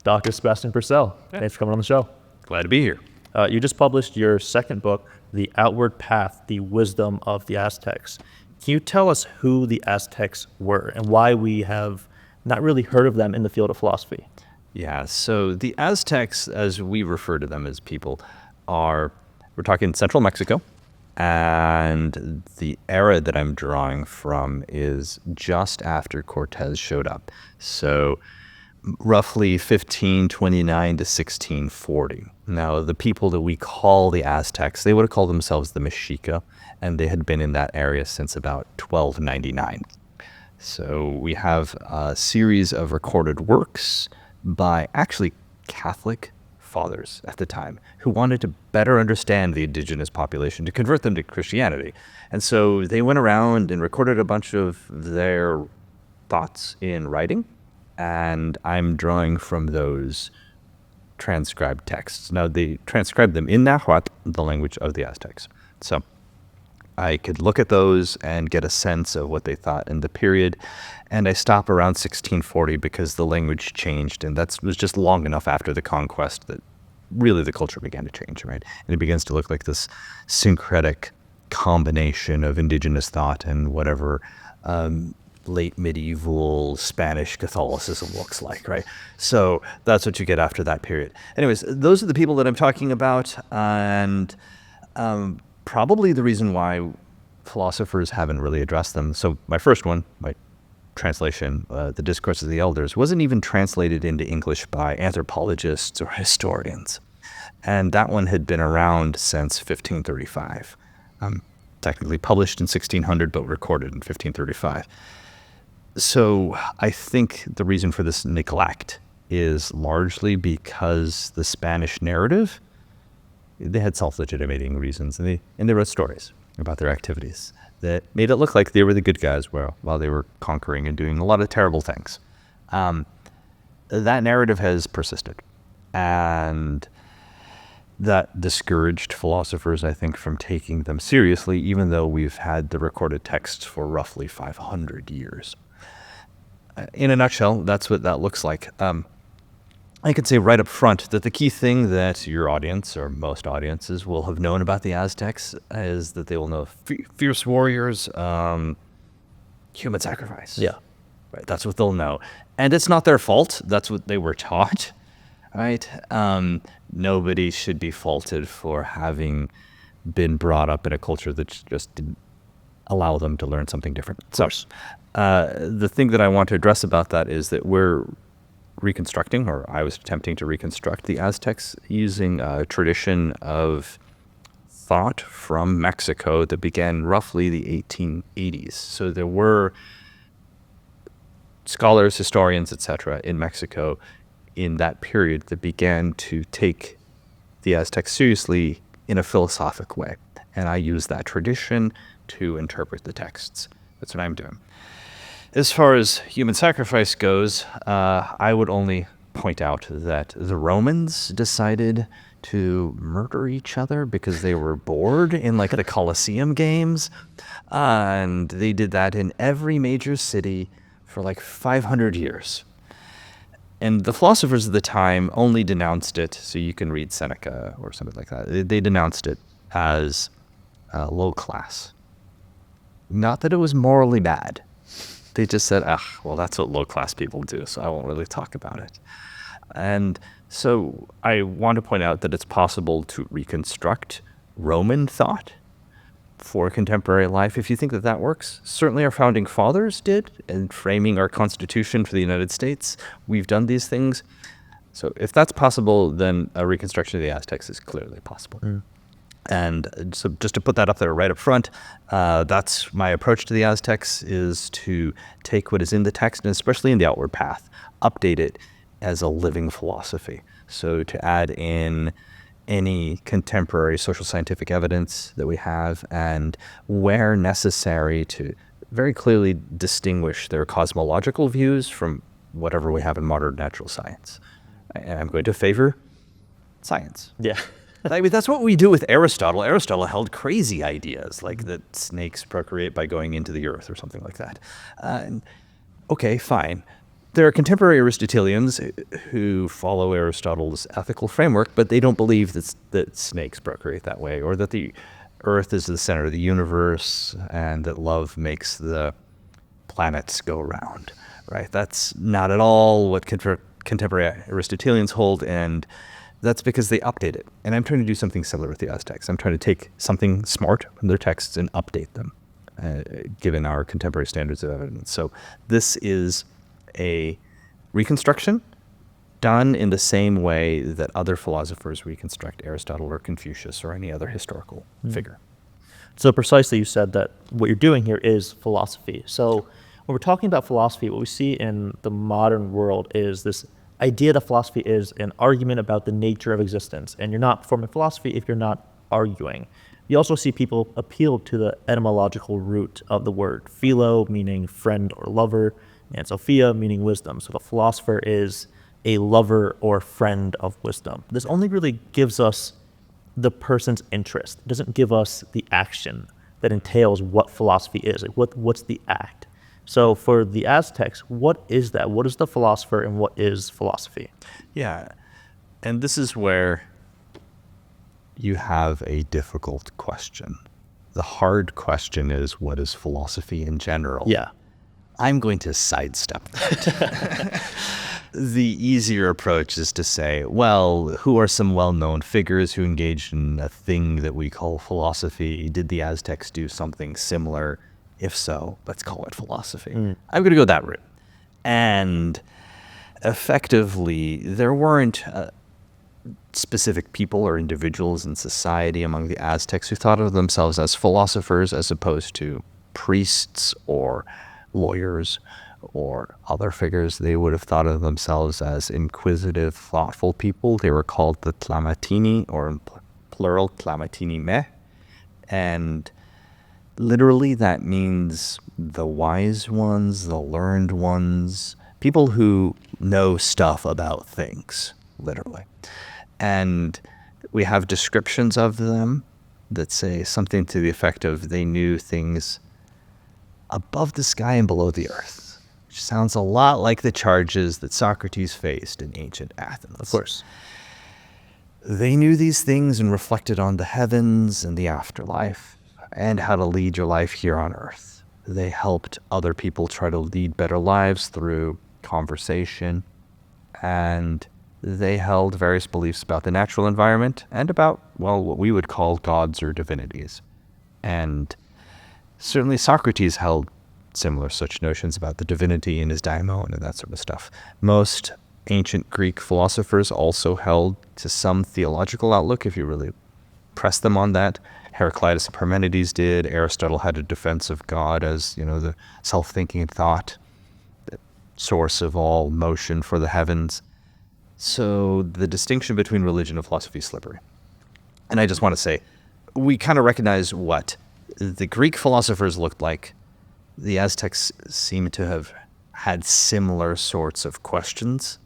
Dr. Sebastian Purcell. Yeah. Thanks for coming on the show. Glad to be here. You just published your second book, The Outward Path, The Wisdom of the Aztecs. Can you tell us who the Aztecs were and why we have not really heard of them in the field of philosophy? Yeah, so the Aztecs, as we refer to them as people, we're talking central Mexico, and the era that I'm drawing from is just after Cortez showed up. So roughly 1529 to 1640. Now, the people that we call the Aztecs, they would have called themselves the Mexica, and they had been in that area since about 1299. So we have a series of recorded works by actually Catholic fathers at the time who wanted to better understand the indigenous population to convert them to Christianity. And so they went around and recorded a bunch of their thoughts in writing, and I'm drawing from those transcribed texts. Now, they transcribed them in Nahuatl, the language of the Aztecs. So I could look at those and get a sense of what they thought in the period. And I stop around 1640 because the language changed, and that was just long enough after the conquest that really the culture began to change, right? And it begins to look like this syncretic combination of indigenous thought and whatever late medieval Spanish Catholicism looks like, right? So that's what you get after that period. Anyways, those are the people that I'm talking about, and probably the reason why philosophers haven't really addressed them. So my first one, my translation, The Discourse of the Elders, wasn't even translated into English by anthropologists or historians. And that one had been around since 1535. Technically published in 1600, but recorded in 1535. So I think the reason for this neglect is largely because the Spanish narrative, they had self-legitimating reasons, and they wrote stories about their activities that made it look like they were the good guys while they were conquering and doing a lot of terrible things. That narrative has persisted, and that discouraged philosophers, I think, from taking them seriously, even though we've had the recorded texts for roughly 500 years. In a nutshell, that's what that looks like. I could say right up front that the key thing that your audience, or most audiences, will have known about the Aztecs is that they will know fierce warriors, human sacrifice. Yeah. Right, that's what they'll know. And it's not their fault. That's what they were taught, right? Nobody should be faulted for having been brought up in a culture that just didn't allow them to learn something different. So the thing that I want to address about that is that we're reconstructing, or I was attempting to reconstruct the Aztecs using a tradition of thought from Mexico that began roughly the 1880s. So there were scholars, historians, etc. in Mexico in that period that began to take the Aztecs seriously in a philosophic way. And I use that tradition to interpret the texts. That's what I'm doing. As far as human sacrifice goes, I would only point out that the Romans decided to murder each other because they were bored in like the Colosseum games. And they did that in every major city for like 500 years. And the philosophers of the time only denounced it, so you can read Seneca or something like that. They denounced it as low class. Not that it was morally bad. They just said, well, that's what low-class people do, so I won't really talk about it. And so I want to point out that it's possible to reconstruct Roman thought for contemporary life, if you think that that works. Certainly our founding fathers did in framing our Constitution for the United States. We've done these things. So if that's possible, then a reconstruction of the Aztecs is clearly possible. Mm. And so just to put that up there right up front, that's my approach to the Aztecs, is to take what is in the text, and especially in the Outward Path, update it as a living philosophy. So to add in any contemporary social scientific evidence that we have, and where necessary to very clearly distinguish their cosmological views from whatever we have in modern natural science. And I'm going to favor science. Yeah. I mean, that's what we do with Aristotle. Aristotle held crazy ideas, like that snakes procreate by going into the earth or something like that. Okay, fine. There are contemporary Aristotelians who follow Aristotle's ethical framework, but they don't believe that snakes procreate that way, or that the earth is the center of the universe, and that love makes the planets go round, right? That's not at all what contemporary Aristotelians hold, and that's because they update it. And I'm trying to do something similar with the Aztecs. I'm trying to take something smart from their texts and update them, given our contemporary standards of evidence. So this is a reconstruction done in the same way that other philosophers reconstruct Aristotle or Confucius or any other historical figure. So precisely, you said that what you're doing here is philosophy. So when we're talking about philosophy, what we see in the modern world is this idea that philosophy is an argument about the nature of existence. And you're not performing philosophy if you're not arguing. You also see people appeal to the etymological root of the word, philo meaning friend or lover, and Sophia meaning wisdom. So the philosopher is a lover or friend of wisdom. This only really gives us the person's interest. It doesn't give us the action that entails what philosophy is. Like what's the act? So for the Aztecs, what is that? What is the philosopher and what is philosophy? Yeah, and this is where you have a difficult question. The hard question is, what is philosophy in general? Yeah. I'm going to sidestep that. The easier approach is to say, well, who are some well-known figures who engaged in a thing that we call philosophy? Did the Aztecs do something similar? If so, let's call it philosophy. I'm going to go that route. And effectively, there weren't specific people or individuals in society among the Aztecs who thought of themselves as philosophers as opposed to priests or lawyers or other figures. They would have thought of themselves as inquisitive, thoughtful people. They were called the Tlamatini, or in plural, Tlamatini me. And literally that means the wise ones, the learned ones, people who know stuff about things, literally. And we have descriptions of them that say something to the effect of they knew things above the sky and below the earth, which sounds a lot like the charges that Socrates faced in ancient Athens. Of course. They knew these things and reflected on the heavens and the afterlife and how to lead your life here on earth. They helped other people try to lead better lives through conversation, and they held various beliefs about the natural environment and about, well, what we would call gods or divinities. And certainly Socrates held similar such notions about the divinity in his daimon and that sort of stuff. Most ancient Greek philosophers also held to some theological outlook, if you really press them on that. Heraclitus and Parmenides did. Aristotle had a defense of God as, the self-thinking thought, the source of all motion for the heavens. So the distinction between religion and philosophy is slippery. And I just want to say, we kind of recognize what the Greek philosophers looked like. The Aztecs seem to have had similar sorts of questions.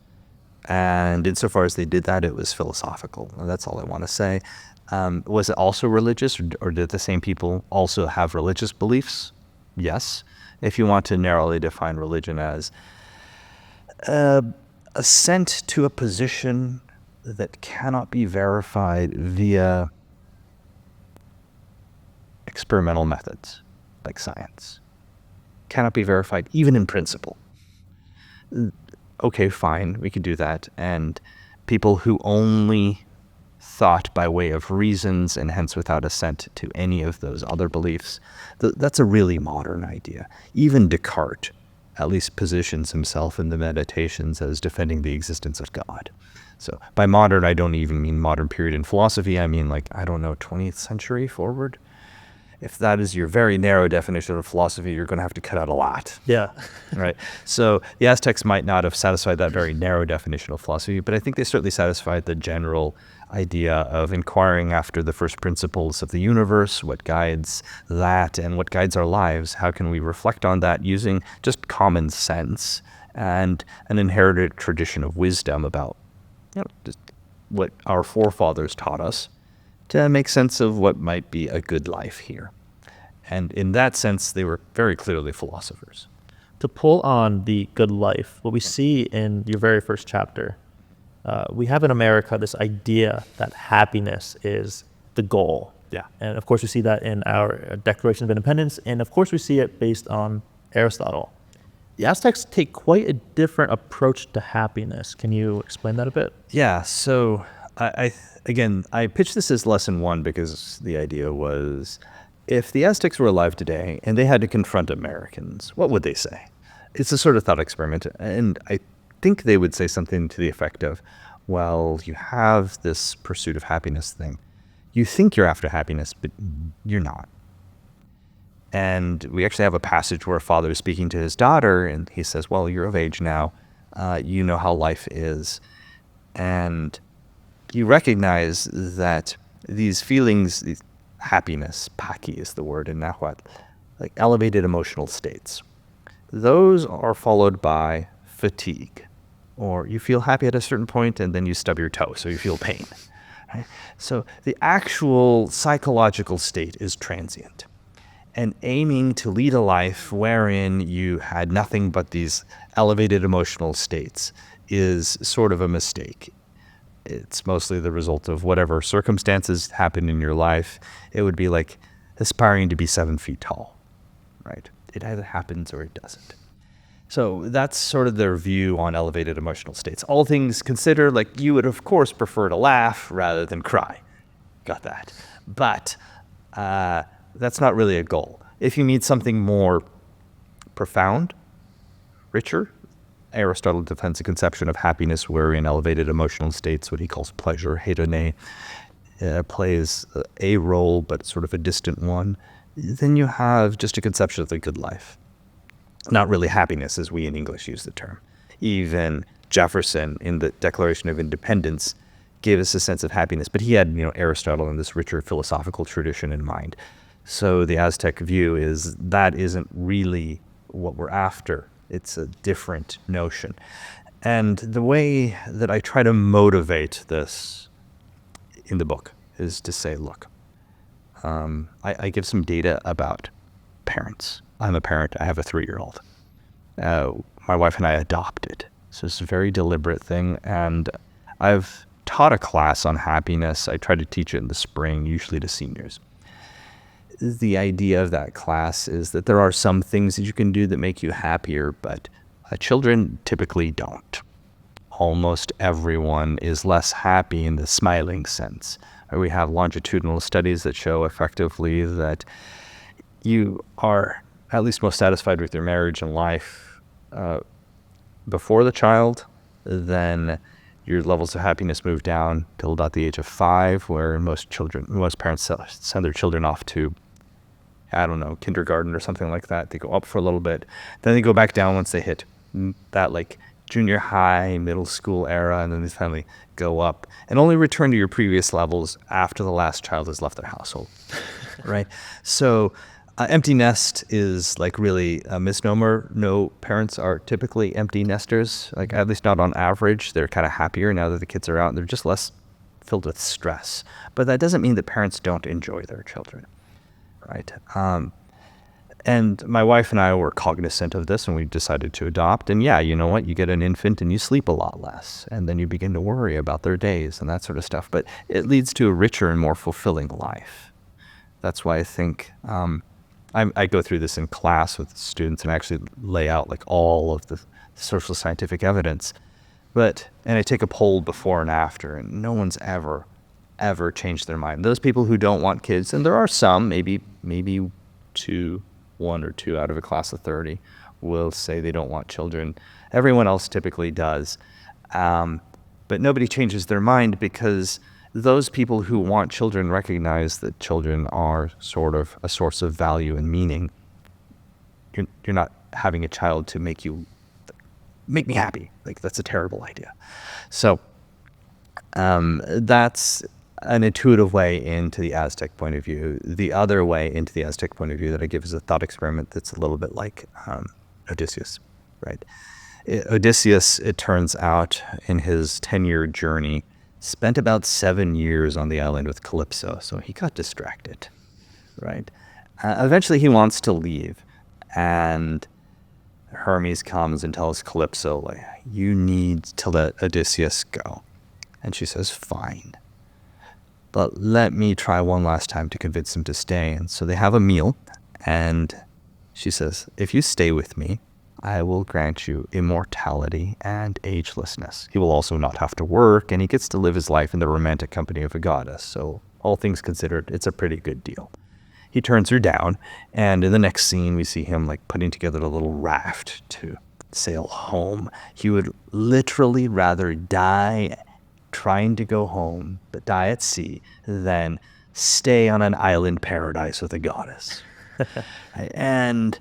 And insofar as they did that, it was philosophical. And that's all I want to say. Was it also religious, or did the same people also have religious beliefs? Yes. If you want to narrowly define religion as assent to a position that cannot be verified via experimental methods, like science. Cannot be verified even in principle. Okay, fine, we could do that. And people who only thought by way of reasons and hence without assent to any of those other beliefs, that's a really modern idea. Even Descartes at least positions himself in the Meditations as defending the existence of God. So by modern, I don't even mean modern period in philosophy. I mean 20th century forward. If that is your very narrow definition of philosophy, you're going to have to cut out a lot. Yeah. Right. So the Aztecs might not have satisfied that very narrow definition of philosophy, but I think they certainly satisfied the general idea of inquiring after the first principles of the universe, what guides that and what guides our lives. How can we reflect on that using just common sense and an inherited tradition of wisdom about just what our forefathers taught us to make sense of what might be a good life here. And in that sense, they were very clearly philosophers. to pull on the good life, what we see in your very first chapter, we have in America this idea that happiness is the goal. Yeah. And of course, we see that in our Declaration of Independence. And of course, we see it based on Aristotle. The Aztecs take quite a different approach to happiness. Can you explain that a bit? Yeah. So I pitched this as lesson 1 because the idea was, if the Aztecs were alive today and they had to confront Americans, what would they say? It's a sort of thought experiment. And I think they would say something to the effect of, well, you have this pursuit of happiness thing. You think you're after happiness, but you're not. And we actually have a passage where a father is speaking to his daughter, and he says, well, you're of age now. You know how life is. And you recognize that these feelings, happiness, paki is the word in Nahuatl, like elevated emotional states, those are followed by fatigue, or you feel happy at a certain point and then you stub your toe, so you feel pain. Right? So the actual psychological state is transient. And aiming to lead a life wherein you had nothing but these elevated emotional states is sort of a mistake. It's mostly the result of whatever circumstances happen in your life. It would be like aspiring to be 7 feet tall, right? It either happens or it doesn't. So that's sort of their view on elevated emotional states. All things considered, like, you would of course prefer to laugh rather than cry. Got that. But that's not really a goal. If you need something more profound, richer, Aristotle defends a conception of happiness wherein elevated emotional states, what he calls pleasure, hedone, plays a role, but sort of a distant one. Then you have just a conception of the good life. Not really happiness as we in English use the term. Even Jefferson in the Declaration of Independence gave us a sense of happiness, but he had, Aristotle and this richer philosophical tradition in mind. So the Aztec view is that isn't really what we're after. It's a different notion. And the way that I try to motivate this in the book is to say, look, I give some data about parents. I'm a parent. I have a 3-year-old. My wife and I adopted. So it's a very deliberate thing. And I've taught a class on happiness. I try to teach it in the spring, usually to seniors. The idea of that class is that there are some things that you can do that make you happier, but children typically don't. Almost everyone is less happy in the smiling sense. We have longitudinal studies that show effectively that you are at least most satisfied with your marriage and life before the child. Then your levels of happiness move down till about the age of 5, where most parents send their children off to, kindergarten or something like that. They go up for a little bit, then they go back down once they hit that like junior high, middle school era, and then they finally go up and only return to your previous levels after the last child has left their household, right? So empty nest is like really a misnomer. No parents are typically empty nesters, like at least not on average. They're kind of happier now that the kids are out. They're just less filled with stress. But that doesn't mean that parents don't enjoy their children, right? And my wife and I were cognizant of this when we decided to adopt. And yeah, you know what? You get an infant and you sleep a lot less. And then you begin to worry about their days and that sort of stuff. But it leads to a richer and more fulfilling life. That's why I think I go through this in class with students and I actually lay out like all of the social scientific evidence. And I take a poll before and after, and no one's ever changed their mind. Those people who don't want kids, and there are some, maybe 1 or 2 out of a class of 30 will say they don't want children. Everyone else typically does. But nobody changes their mind because those people who want children recognize that children are sort of a source of value and meaning. You're not having a child to make me happy. Like, that's a terrible idea. So that's an intuitive way into the Aztec point of view. The other way into the Aztec point of view that I give is a thought experiment that's a little bit like Odysseus, right? Odysseus, it turns out, in his 10-year journey, spent about 7 years on the island with Calypso, so he got distracted, right? Eventually he wants to leave, and Hermes comes and tells Calypso, like, you need to let Odysseus go. And she says, fine. But let me try one last time to convince him to stay. And so they have a meal, and she says, if you stay with me, I will grant you immortality and agelessness. He will also not have to work, and he gets to live his life in the romantic company of a goddess. So all things considered, it's a pretty good deal. He turns her down, and in the next scene, we see him like putting together a little raft to sail home. He would literally rather die trying to go home, but die at sea, than stay on an island paradise with a goddess. And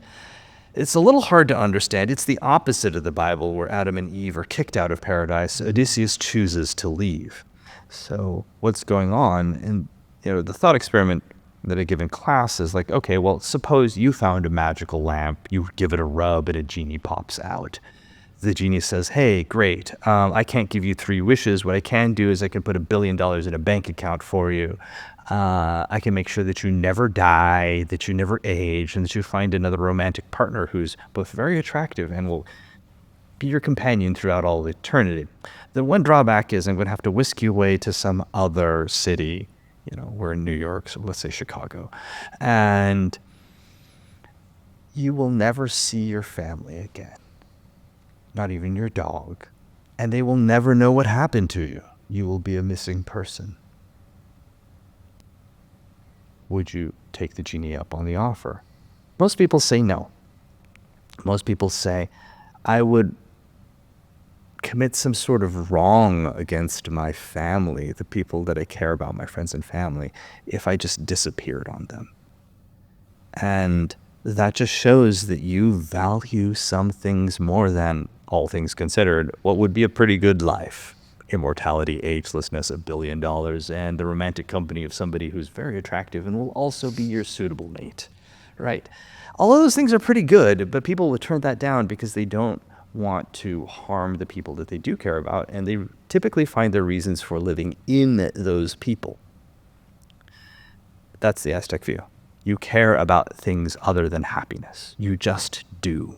it's a little hard to understand. It's the opposite of the Bible, where Adam and Eve are kicked out of paradise. Odysseus chooses to leave. So what's going on? And the thought experiment that I give in class is like, okay, well, suppose you found a magical lamp, you give it a rub, and a genie pops out. The genie says, hey, great, I can't give you 3 wishes. What I can do is I can put $1 billion in a bank account for you. I can make sure that you never die, that you never age, and that you find another romantic partner who's both very attractive and will be your companion throughout all eternity. The one drawback is I'm going to have to whisk you away to some other city. We're in New York, so let's say Chicago. And you will never see your family again. Not even your dog. And they will never know what happened to you. You will be a missing person. Would you take the genie up on the offer? Most people say no. Most people say, I would commit some sort of wrong against my family, the people that I care about, my friends and family, if I just disappeared on them. And that just shows that you value some things more than, all things considered, what would be a pretty good life. Immortality, agelessness, $1 billion, and the romantic company of somebody who's very attractive and will also be your suitable mate, right? All of those things are pretty good, but people would turn that down because they don't want to harm the people that they do care about, and they typically find their reasons for living in those people. That's the Aztec view. You care about things other than happiness. You just do.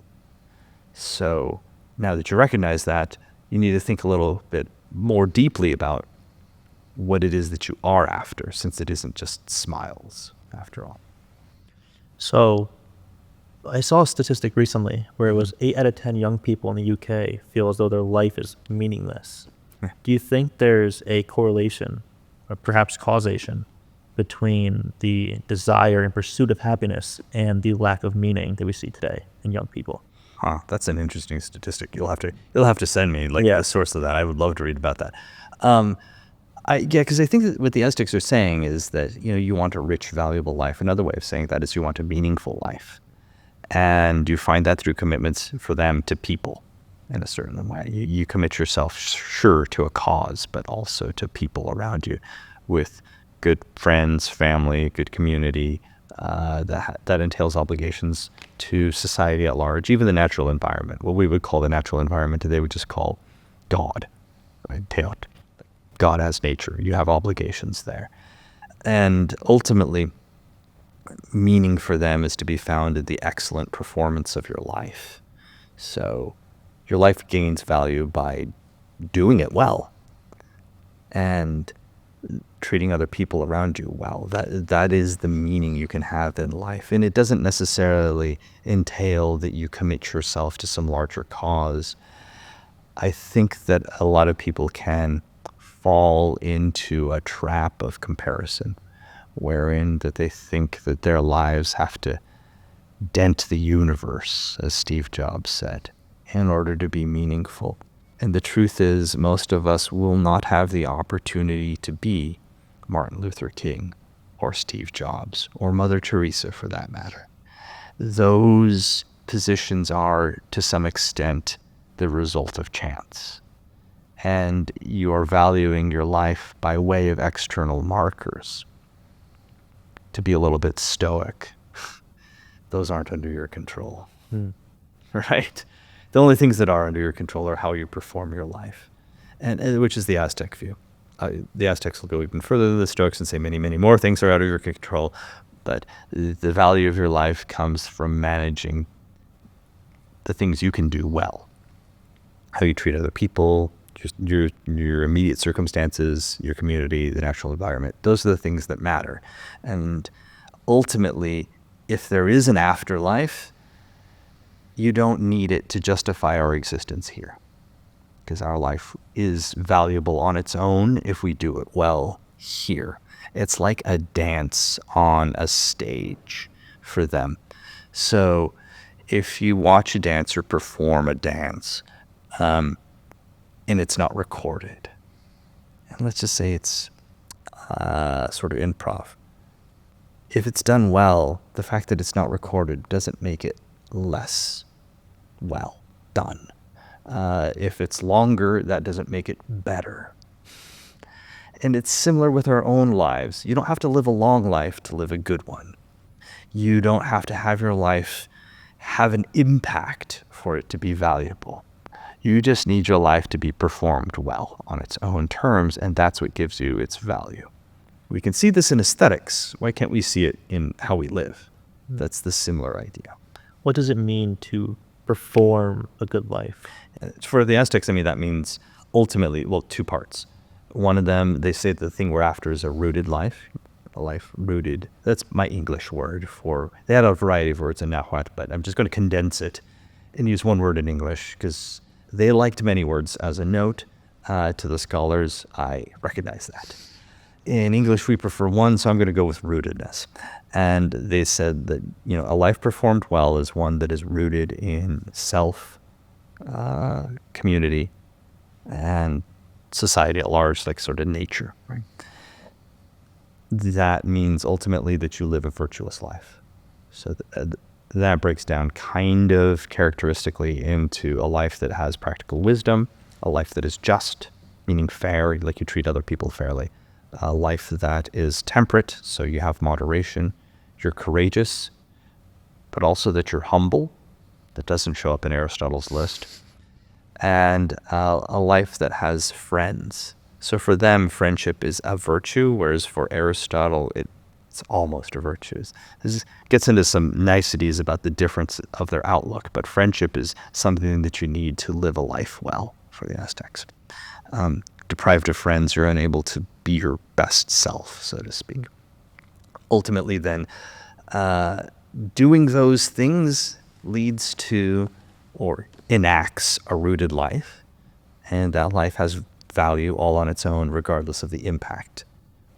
So now that you recognize that, you need to think a little bit more deeply about what it is that you are after, since it isn't just smiles, after all. So I saw a statistic recently where it was 8 out of 10 young people in the UK feel as though their life is meaningless. Do you think there's a correlation, or perhaps causation, between the desire and pursuit of happiness and the lack of meaning that we see today in young people? That's an interesting statistic. You'll have to send me the source of that. I would love to read about that. Because I think that what the Aztecs are saying is that you want a rich, valuable life. Another way of saying that is you want a meaningful life, and you find that through commitments for them to people in a certain way. You commit yourself, sure, to a cause, but also to people around you, with good friends, family, good community. That entails obligations to society at large, even the natural environment. What we would call the natural environment today, we just call God. Right? God as nature. You have obligations there. And ultimately, meaning for them is to be found in the excellent performance of your life. So your life gains value by doing it well and treating other people around you well. That is the meaning you can have in life. And it doesn't necessarily entail that you commit yourself to some larger cause. I think that a lot of people can fall into a trap of comparison, wherein that they think that their lives have to dent the universe, as Steve Jobs said, in order to be meaningful. And the truth is, most of us will not have the opportunity to be Martin Luther King or Steve Jobs or Mother Teresa, for that matter. Those positions are, to some extent, the result of chance. And you are valuing your life by way of external markers. To be a little bit stoic, those aren't under your control, right? The only things that are under your control are how you perform your life, and which is the Aztec view. The Aztecs will go even further than the Stoics and say many, many more things are out of your control, but the value of your life comes from managing the things you can do well. How you treat other people, just your immediate circumstances, your community, the natural environment. Those are the things that matter. And ultimately, if there is an afterlife, you don't need it to justify our existence here, because our life is valuable on its own if we do it well here. It's like a dance on a stage for them. So if you watch a dancer perform a dance, and it's not recorded, and let's just say it's sort of improv, if it's done well, the fact that it's not recorded doesn't make it less well done. If it's longer, that doesn't make it better. And it's similar with our own lives. You don't have to live a long life to live a good one. You don't have to have your life have an impact for it to be valuable. You just need your life to be performed well on its own terms, and that's what gives you its value. We can see this in aesthetics. Why can't we see it in how we live? That's the similar idea. What does it mean to perform a good life? For the Aztecs, that means ultimately, two parts. One of them, they say the thing we're after is a rooted life, a life rooted. That's my English word for, they had a variety of words in Nahuatl, but I'm just going to condense it and use one word in English because they liked many words as a note to the scholars. I recognize that. In English, we prefer one, so I'm going to go with rootedness. And they said that, a life performed well is one that is rooted in self, community, and society at large, like sort of nature. Right? That means ultimately that you live a virtuous life. So that breaks down kind of characteristically into a life that has practical wisdom, a life that is just, meaning fair, like you treat other people fairly, a life that is temperate, so you have moderation, you're courageous, but also that you're humble. That doesn't show up in Aristotle's list. And a life that has friends. So for them, friendship is a virtue, whereas for Aristotle, it's almost a virtue. This gets into some niceties about the difference of their outlook, but friendship is something that you need to live a life well for the Aztecs. Deprived of friends, you're unable to be your best self, so to speak. Ultimately, then, doing those things leads to or enacts a rooted life, and that life has value all on its own, regardless of the impact,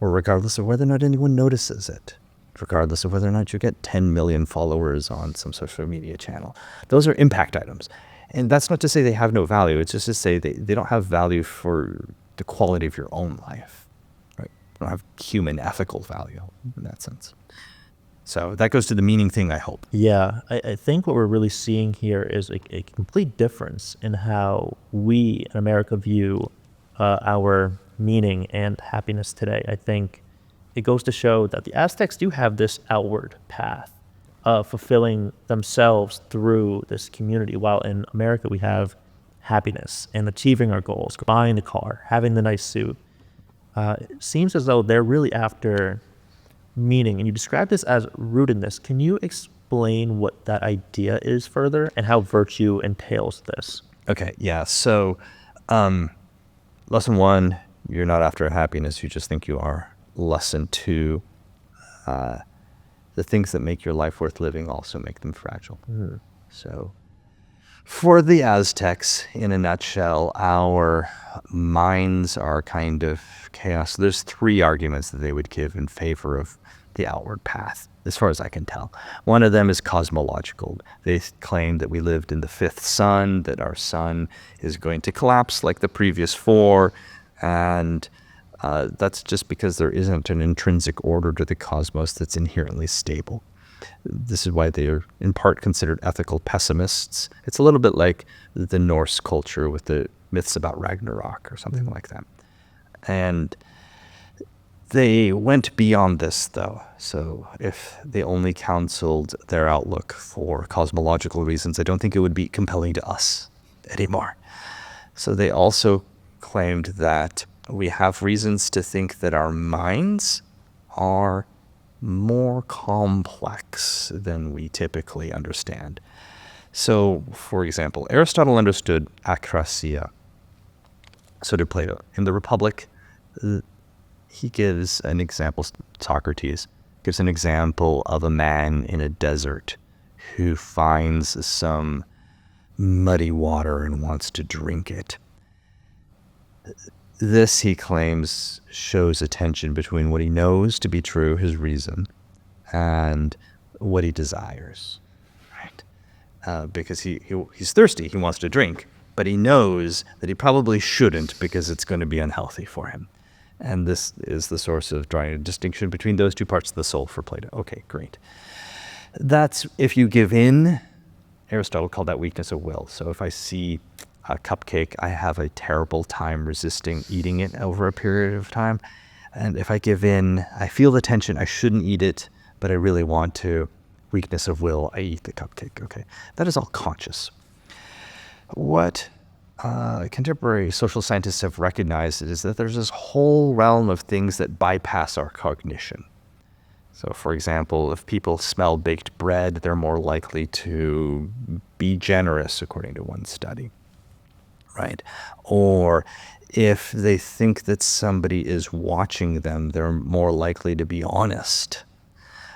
or regardless of whether or not anyone notices it, regardless of whether or not you get 10 million followers on some social media channel. Those are impact items. And that's not to say they have no value. It's just to say they don't have value for the quality of your own life. Right? They don't have human ethical value in that sense. So that goes to the meaning thing, I hope. Yeah, I think what we're really seeing here is a complete difference in how we in America view our meaning and happiness today. I think it goes to show that the Aztecs do have this outward path of fulfilling themselves through this community, while in America we have happiness and achieving our goals, buying the car, having the nice suit. It seems as though they're really after meaning, and you describe this as rootedness. Can you explain what that idea is further and how virtue entails this? Okay, yeah. So, lesson 1, you're not after happiness, you just think you are. Lesson 2, the things that make your life worth living also make them fragile. So, for the Aztecs, in a nutshell, our minds are kind of chaos. There's 3 arguments that they would give in favor of the outward path, as far as I can tell. One of them is cosmological. They claim that we lived in the 5th sun, that our sun is going to collapse like the previous 4, and that's just because there isn't an intrinsic order to the cosmos that's inherently stable. This is why they are in part considered ethical pessimists. It's a little bit like the Norse culture with the myths about Ragnarok or something like that. And they went beyond this, though. So if they only counseled their outlook for cosmological reasons, I don't think it would be compelling to us anymore. So they also claimed that we have reasons to think that our minds are more complex than we typically understand. So, for example, Aristotle understood akrasia. So did Plato. In the Republic, he gives an example, Socrates gives an example of a man in a desert who finds some muddy water and wants to drink it. This, he claims, shows a tension between what he knows to be true, his reason, and what he desires, right? Because he's thirsty, he wants to drink, but he knows that he probably shouldn't because it's going to be unhealthy for him. And this is the source of drawing a distinction between those two parts of the soul for Plato. Okay, great. That's if you give in. Aristotle called that weakness of will. So if I see a cupcake, I have a terrible time resisting eating it over a period of time. And if I give in, I feel the tension, I shouldn't eat it, but I really want to. Weakness of will, I eat the cupcake. Okay, that is all conscious. What contemporary social scientists have recognized is that there's this whole realm of things that bypass our cognition. So, for example, if people smell baked bread, they're more likely to be generous, according to one study, right? Or if they think that somebody is watching them, they're more likely to be honest.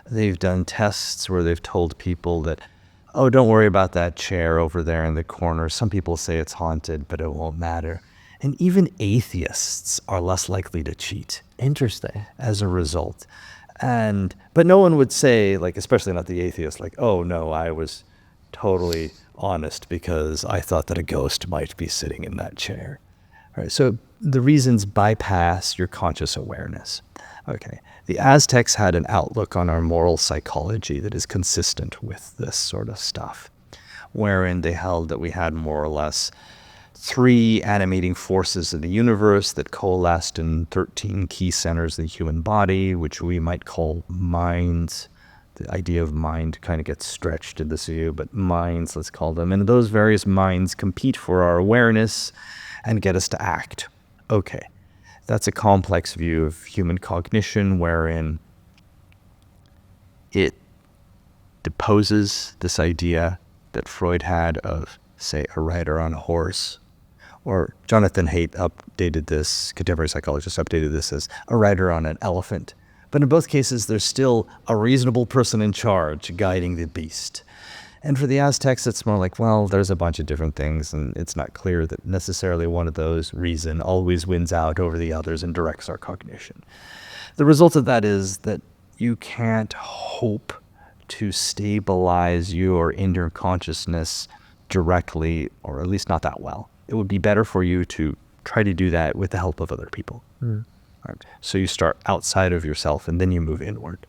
They've done tests where they've told people that, oh, don't worry about that chair over there in the corner. Some people say it's haunted, but it won't matter. And even atheists are less likely to cheat. Interesting. As a result. But no one would say, like, especially not the atheist, like, oh no, I was totally honest because I thought that a ghost might be sitting in that chair. All right, so the reasons bypass your conscious awareness. Okay, the Aztecs had an outlook on our moral psychology that is consistent with this sort of stuff, wherein they held that we had more or less 3 animating forces in the universe that coalesced in 13 key centers of the human body, which we might call minds. The idea of mind kind of gets stretched in this view, but minds, let's call them. And those various minds compete for our awareness and get us to act. Okay, that's a complex view of human cognition wherein it deposes this idea that Freud had of, say, a rider on a horse. Or Jonathan Haidt updated this, contemporary psychologist updated this as a rider on an elephant. But in both cases, there's still a reasonable person in charge guiding the beast. And for the Aztecs, it's more like, well, there's a bunch of different things, and it's not clear that necessarily one of those, reason, always wins out over the others and directs our cognition. The result of that is that you can't hope to stabilize your inner consciousness directly, or at least not that well. It would be better for you to try to do that with the help of other people. Right? So you start outside of yourself and then you move inward.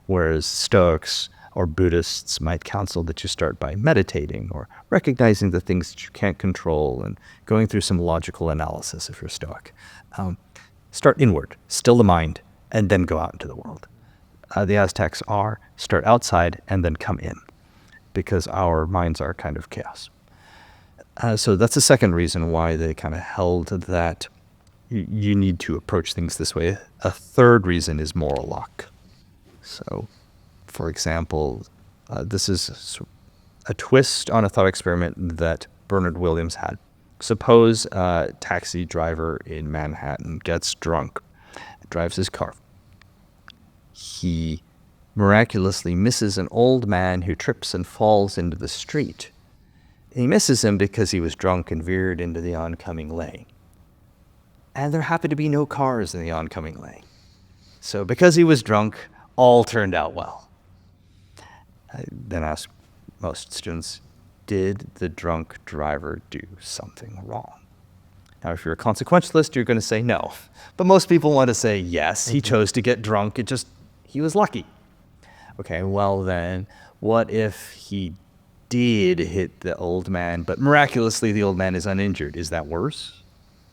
Whereas Stoics or Buddhists might counsel that you start by meditating or recognizing the things that you can't control and going through some logical analysis if you're Stoic. Start inward, still the mind, and then go out into the world. The Aztecs are start outside and then come in because our minds are kind of chaos. So that's the second reason why they kind of held that you need to approach things this way. A third reason is moral luck. So, for example, this is a twist on a thought experiment that Bernard Williams had. Suppose a taxi driver in Manhattan gets drunk, drives his car. He miraculously misses an old man who trips and falls into the street. He misses him because he was drunk and veered into the oncoming lane. And there happened to be no cars in the oncoming lane. So because he was drunk, all turned out well. I then ask most students, did the drunk driver do something wrong? Now, if you're a consequentialist, you're going to say no. But most people want to say yes, he chose to get drunk, he was lucky. Okay, well then, what if he did hit the old man, but miraculously the old man is uninjured? Is that worse?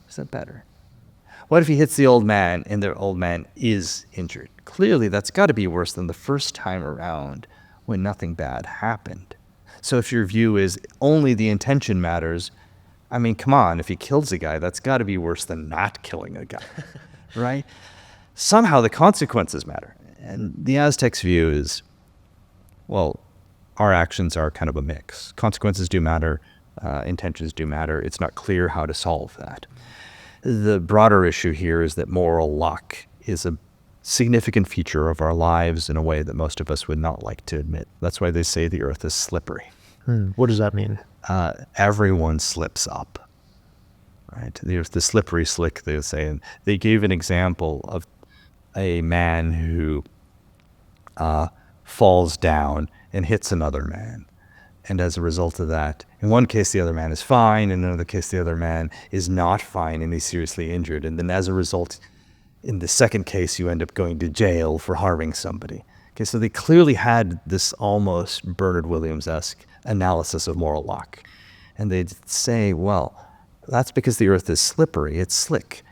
Is that better? What if he hits the old man and the old man is injured? Clearly, that's got to be worse than the first time around when nothing bad happened. So if your view is only the intention matters, I mean, come on, if he kills a guy, that's got to be worse than not killing a guy, right? Somehow the consequences matter. And the Aztecs' view is, well, our actions are kind of a mix. Consequences do matter. Intentions do matter. It's not clear how to solve that. The broader issue here is that moral luck is a significant feature of our lives in a way that most of us would not like to admit. That's why they say the earth is slippery. What does that mean? Everyone slips up, right? There's the slippery slick, they say. And they gave an example of a man who falls down and hits another man. And as a result of that, in one case, the other man is fine. In another case, the other man is not fine and he's seriously injured. And then as a result, in the second case, you end up going to jail for harming somebody. Okay, so they clearly had this almost Bernard Williams-esque analysis of moral luck. And they'd say, well, that's because the earth is slippery, it's slick.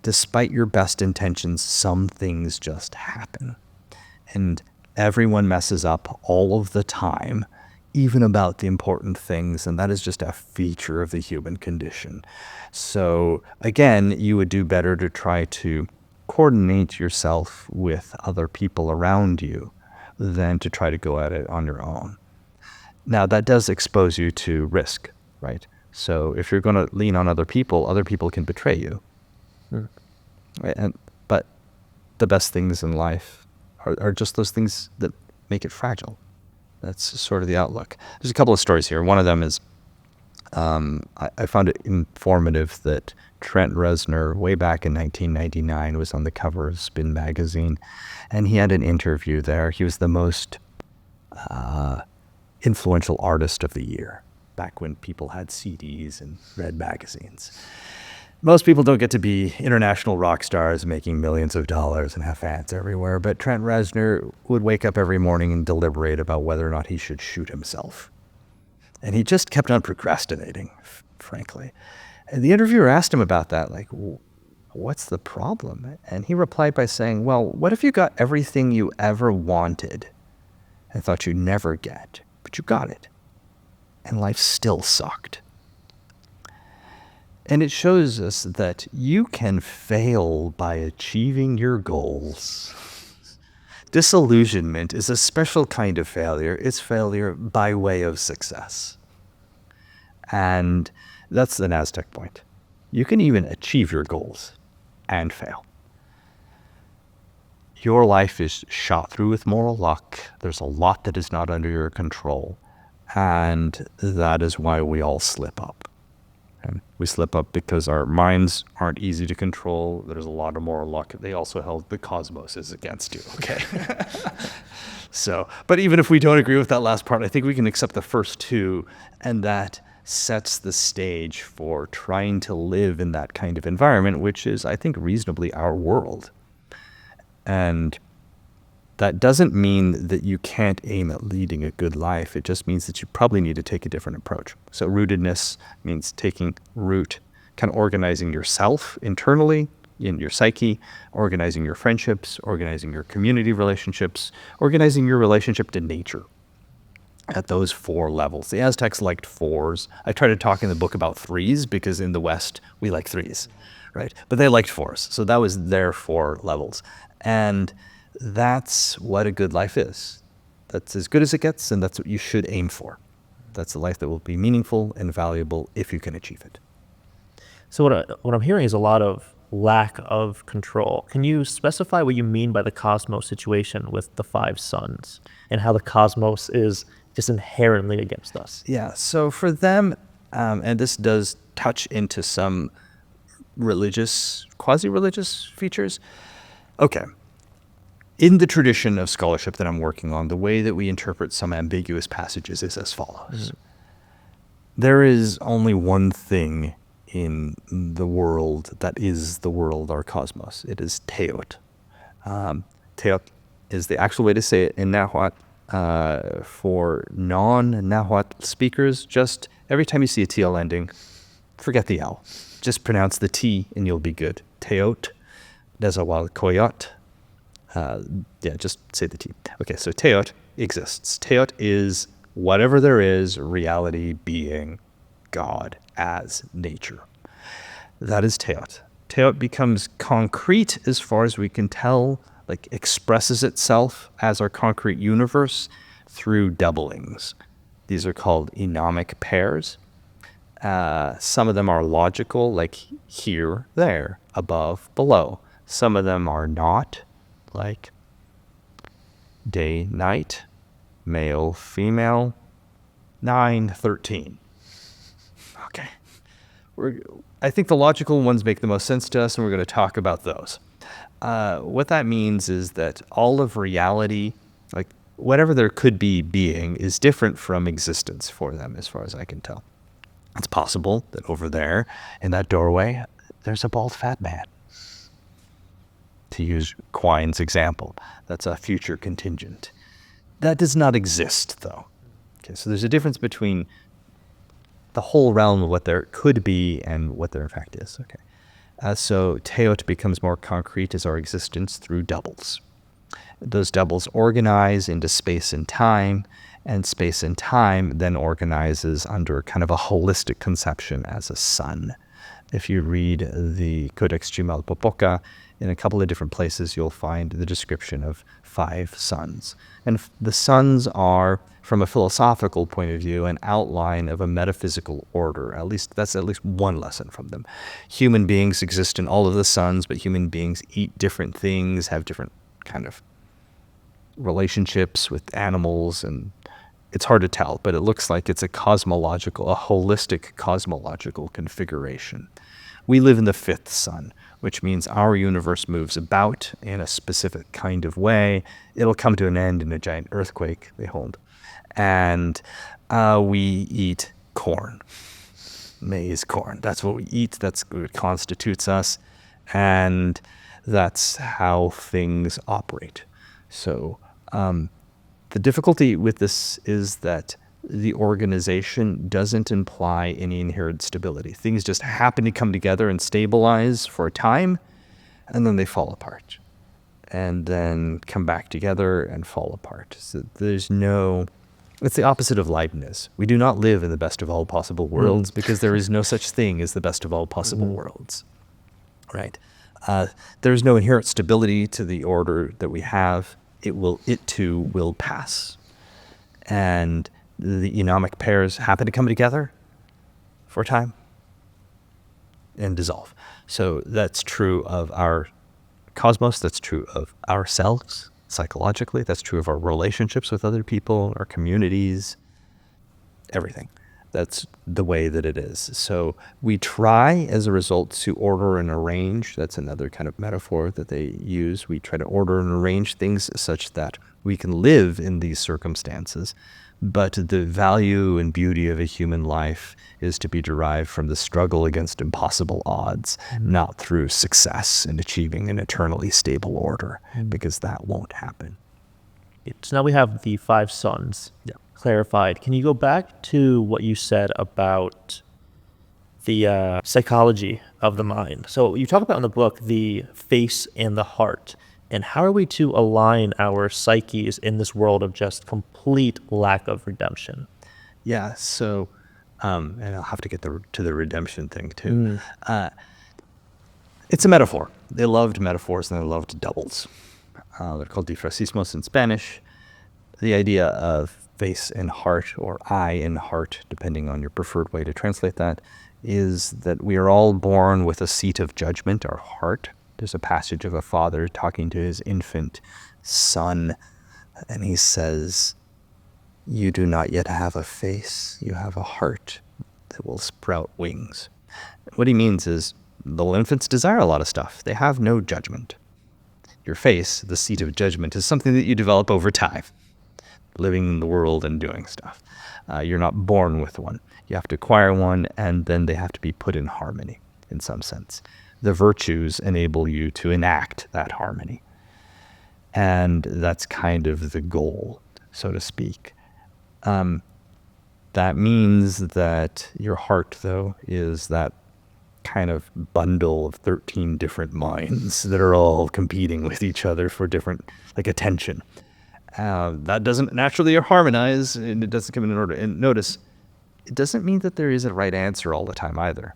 Despite your best intentions, some things just happen. And everyone messes up all of the time, even about the important things, and that is just a feature of the human condition. So again, you would do better to try to coordinate yourself with other people around you than to try to go at it on your own. Now, that does expose you to risk, right? So if you're going to lean on other people can betray you. Right? But the best things in life are just those things that make it fragile. That's sort of the outlook. There's a couple of stories here. One of them is, I found it informative that Trent Reznor, way back in 1999, was on the cover of Spin magazine, and he had an interview there. He was the most influential artist of the year, back when people had CDs and read magazines. Most people don't get to be international rock stars making millions of dollars and have fans everywhere, but Trent Reznor would wake up every morning and deliberate about whether or not he should shoot himself. And he just kept on procrastinating, frankly. And the interviewer asked him about that, like, what's the problem? And he replied by saying, well, what if you got everything you ever wanted and thought you'd never get, but you got it, and life still sucked? And it shows us that you can fail by achieving your goals. Disillusionment is a special kind of failure. It's failure by way of success. And that's an Aztec point. You can even achieve your goals and fail. Your life is shot through with moral luck. There's a lot that is not under your control. And that is why we all slip up. And we slip up because our minds aren't easy to control. There's a lot of moral luck. They also held the cosmos is against you, okay? So, but even if we don't agree with that last part, I think we can accept the first two, and that sets the stage for trying to live in that kind of environment, which is, I think, reasonably our world. And that doesn't mean that you can't aim at leading a good life. It just means that you probably need to take a different approach. So rootedness means taking root, kind of organizing yourself internally in your psyche, organizing your friendships, organizing your community relationships, organizing your relationship to nature at those 4 levels. The Aztecs liked 4s. I try to talk in the book about 3s because in the West, we like 3s, right? But they liked 4s. So that was their 4 levels. And that's what a good life is. That's as good as it gets, and that's what you should aim for. That's a life that will be meaningful and valuable if you can achieve it. So what I'm hearing is a lot of lack of control. Can you specify what you mean by the cosmos situation with the 5 suns and how the cosmos is just inherently against us? Yeah, so for them, and this does touch into some religious, quasi-religious features. Okay. In the tradition of scholarship that I'm working on, the way that we interpret some ambiguous passages is as follows. There is only one thing in the world that is the world, our cosmos. It is Teot. Teot is the actual way to say it in Nahuatl. For non-Nahuatl speakers, just every time you see a TL ending, forget the L. Just pronounce the T and you'll be good. Teot, Nezawalcoyot. Just say the T. Okay, so Teot exists. Teot is whatever there is, reality, being, God, as nature. That is Teot. Teot becomes concrete as far as we can tell, like expresses itself as our concrete universe through doublings. These are called enomic pairs. Some of them are logical, like here, there, above, below. Some of them are not, like day, night, male, female, 9, 13. Okay. I think the logical ones make the most sense to us, and we're going to talk about those. What that means is that all of reality, like whatever there could be being, is different from existence for them, as far as I can tell. It's possible that over there, in that doorway, there's a bald fat man. To use Quine's example, that's a future contingent. That does not exist, though. Okay, so there's a difference between the whole realm of what there could be and what there in fact is. Okay, so Teot becomes more concrete as our existence through doubles. Those doubles organize into space and time then organizes under kind of a holistic conception as a sun. If you read the Codex Chimalpopoca, in a couple of different places you'll find the description of 5 suns. And the suns are, from a philosophical point of view, an outline of a metaphysical order. That's at least one lesson from them. Human beings exist in all of the suns, but human beings eat different things, have different kind of relationships with animals, and it's hard to tell, but it looks like it's a holistic cosmological configuration. We live in the 5th sun, which means our universe moves about in a specific kind of way. It'll come to an end in a giant earthquake, they hold. And we eat corn, maize corn. That's what we eat. That's what constitutes us. And that's how things operate. So the difficulty with this is that the organization doesn't imply any inherent stability. Things just happen to come together and stabilize for a time, and then they fall apart, and then come back together and fall apart. So it's the opposite of Leibniz. We do not live in the best of all possible worlds because there is no such thing as the best of all possible worlds, right? There's no inherent stability to the order that we have. It too will pass. And the enomic pairs happen to come together for a time and dissolve. So that's true of our cosmos. That's true of ourselves psychologically. That's true of our relationships with other people, our communities, everything. That's the way that it is. So we try, as a result, to order and arrange. That's another kind of metaphor that they use. We try to order and arrange things such that we can live in these circumstances. But the value and beauty of a human life is to be derived from the struggle against impossible odds, not through success in achieving an eternally stable order, because that won't happen. So now we have the 5 suns clarified. Can you go back to what you said about the psychology of the mind? So you talk about in the book the face and the heart. And how are we to align our psyches in this world of just complete lack of redemption? Yeah, so, and I'll have to get to the redemption thing too. It's a metaphor. They loved metaphors and they loved doubles. They're called disfracismos in Spanish. The idea of face and heart, or eye and heart, depending on your preferred way to translate that, is that we are all born with a seat of judgment, our heart. There's a passage of a father talking to his infant son, and he says, "You do not yet have a face, you have a heart that will sprout wings." What he means is, little infants desire a lot of stuff. They have no judgment. Your face, the seat of judgment, is something that you develop over time, living in the world and doing stuff. You're not born with one. You have to acquire one, and then they have to be put in harmony, in some sense. The virtues enable you to enact that harmony. And that's kind of the goal, so to speak. That means that your heart, though, is that kind of bundle of 13 different minds that are all competing with each other for different, like, attention. That doesn't naturally harmonize, and it doesn't come in order. And notice, it doesn't mean that there is a right answer all the time either.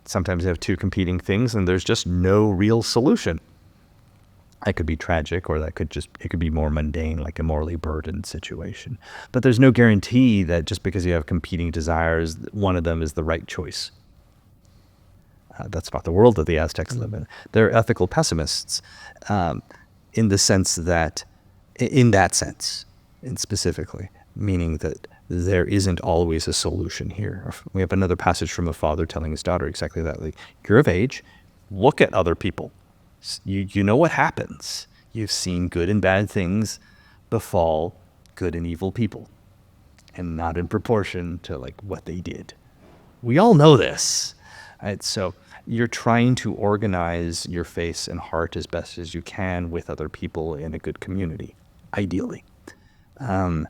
Sometimes you have 2 competing things, and there's just no real solution. That could be tragic, or it could be more mundane, like a morally burdened situation. But there's no guarantee that just because you have competing desires, one of them is the right choice. That's not the world that the Aztecs live in. They're ethical pessimists, in the sense that, in that sense, and specifically, meaning that there isn't always a solution here. We have another passage from a father telling his daughter exactly that. Like, you're of age, look at other people. You know what happens. You've seen good and bad things befall good and evil people, and not in proportion to like what they did. We all know this, right? So you're trying to organize your face and heart as best as you can with other people in a good community, ideally. And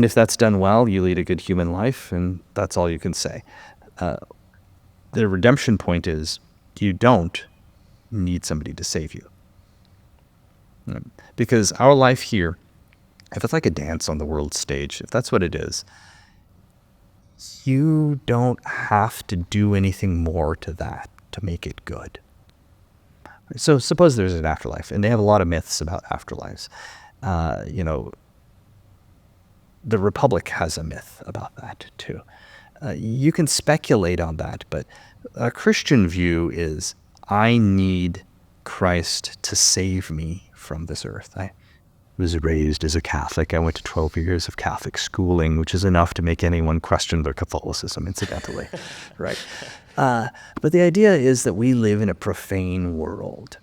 if that's done well, you lead a good human life, and that's all you can say. The redemption point is you don't need somebody to save you. Because our life here, if it's like a dance on the world stage, if that's what it is, you don't have to do anything more to that to make it good. So suppose there's an afterlife, and they have a lot of myths about afterlives. The Republic has a myth about that too. You can speculate on that, but a Christian view is, I need Christ to save me from this earth. I was raised as a Catholic. I went to 12 years of Catholic schooling, which is enough to make anyone question their Catholicism, incidentally. Right? But the idea is that we live in a profane world,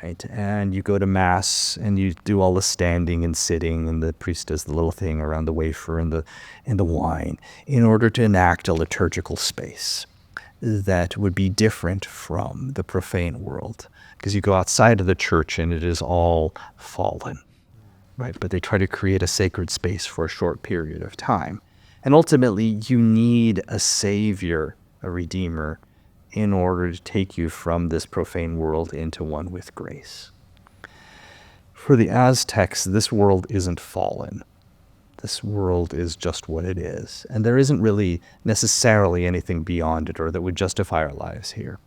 right? And you go to Mass and you do all the standing and sitting, and the priest does the little thing around the wafer and the wine in order to enact a liturgical space that would be different from the profane world. Because you go outside of the church and it is all fallen, right? But they try to create a sacred space for a short period of time. And ultimately, you need a savior, a redeemer, in order to take you from this profane world into one with grace. For the Aztecs, this world isn't fallen. This world is just what it is. And there isn't really necessarily anything beyond it or that would justify our lives here.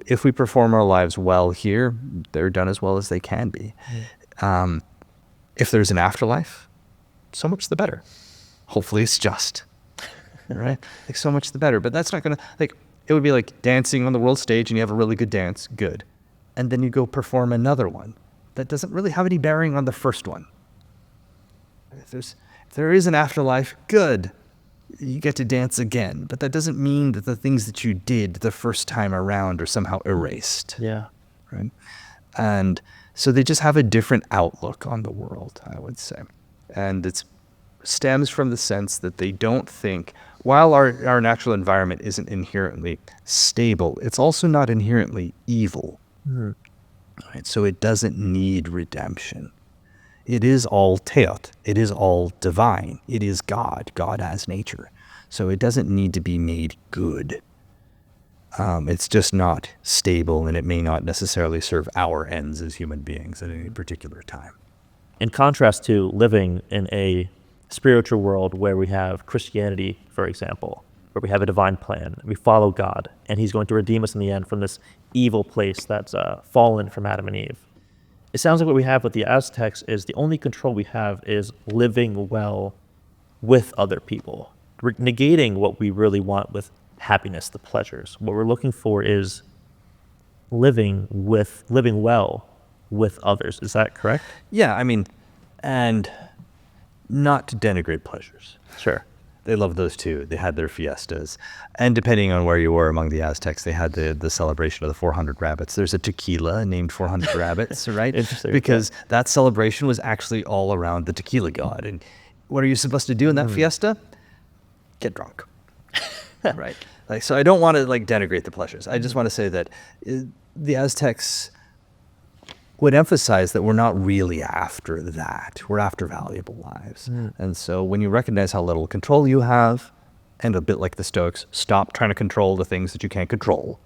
If we perform our lives well here, they're done as well as they can be. If there's an afterlife, so much the better. Hopefully it's just, right? Like, so much the better. But that's not going to, like, it would be like dancing on the world stage and you have a really good dance, good. And then you go perform another one that doesn't really have any bearing on the first one. If there is an afterlife, good. You get to dance again. But that doesn't mean that the things that you did the first time around are somehow erased. Yeah. Right? And so they just have a different outlook on the world, I would say. And it stems from the sense that they don't think, while our natural environment isn't inherently stable, it's also not inherently evil. Mm-hmm. Right? So it doesn't need redemption. It is all teot. It is all divine. It is God as nature. So it doesn't need to be made good. It's just not stable, and it may not necessarily serve our ends as human beings at any particular time. In contrast to living in a spiritual world where we have Christianity, for example, where we have a divine plan, we follow God, and he's going to redeem us in the end from this evil place that's fallen from Adam and Eve. It sounds like what we have with the Aztecs is the only control we have is living well with other people. We're negating what we really want with happiness, the pleasures. What we're looking for is living well with others. Is that correct? Yeah, I mean, and not to denigrate pleasures. Sure. They love those too. They had their fiestas. And depending on where you were among the Aztecs, they had the celebration of the 400 rabbits. There's a tequila named 400 Rabbits, right? Interesting. Because that celebration was actually all around the tequila god. And what are you supposed to do in that fiesta? Get drunk. Right? Like, so I don't want to denigrate the pleasures. I just want to say that the Aztecs would emphasize that we're not really after that. We're after valuable lives. And so when you recognize how little control you have, and a bit like the Stoics, stop trying to control the things that you can't control,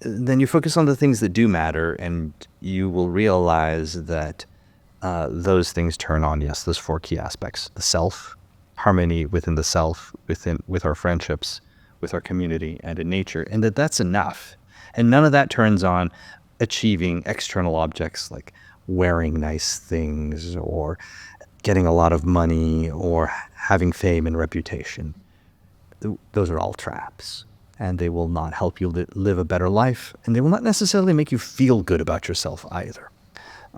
then you focus on the things that do matter, and you will realize that those things turn on, yes, those four key aspects: the self, harmony within the self, with our friendships, with our community, and in nature, and that's enough. And none of that turns on achieving external objects like wearing nice things or getting a lot of money or having fame and reputation. Those are all traps, and they will not help you live a better life, and they will not necessarily make you feel good about yourself either.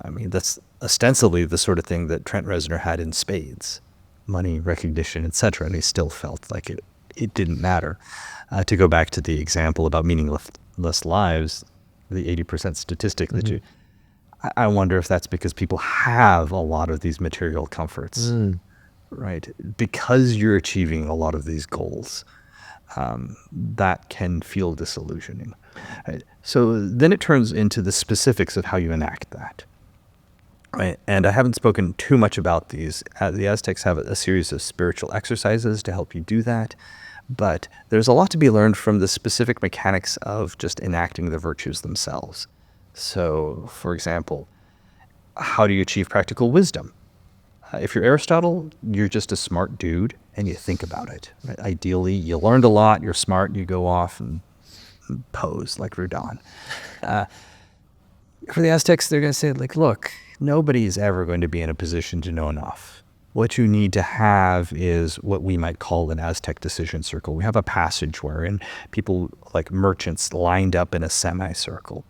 I mean, that's ostensibly the sort of thing that Trent Reznor had in spades: money, recognition, etc., and he still felt like it didn't matter. To go back to the example about meaningless lives, the 80% statistic that you, I wonder if that's because people have a lot of these material comforts, right? Because you're achieving a lot of these goals, that can feel disillusioning. Right? So then it turns into the specifics of how you enact that. Right? And I haven't spoken too much about these. The Aztecs have a series of spiritual exercises to help you do that. But there's a lot to be learned from the specific mechanics of just enacting the virtues themselves. So, for example, how do you achieve practical wisdom? If you're Aristotle, you're just a smart dude and you think about it. Right? Ideally, you learned a lot, you're smart, you go off and pose like Rodin. For the Aztecs, they're going to say, like, look, nobody's ever going to be in a position to know enough. What you need to have is what we might call an Aztec decision circle. We have a passage wherein people, like merchants, lined up in a semicircle.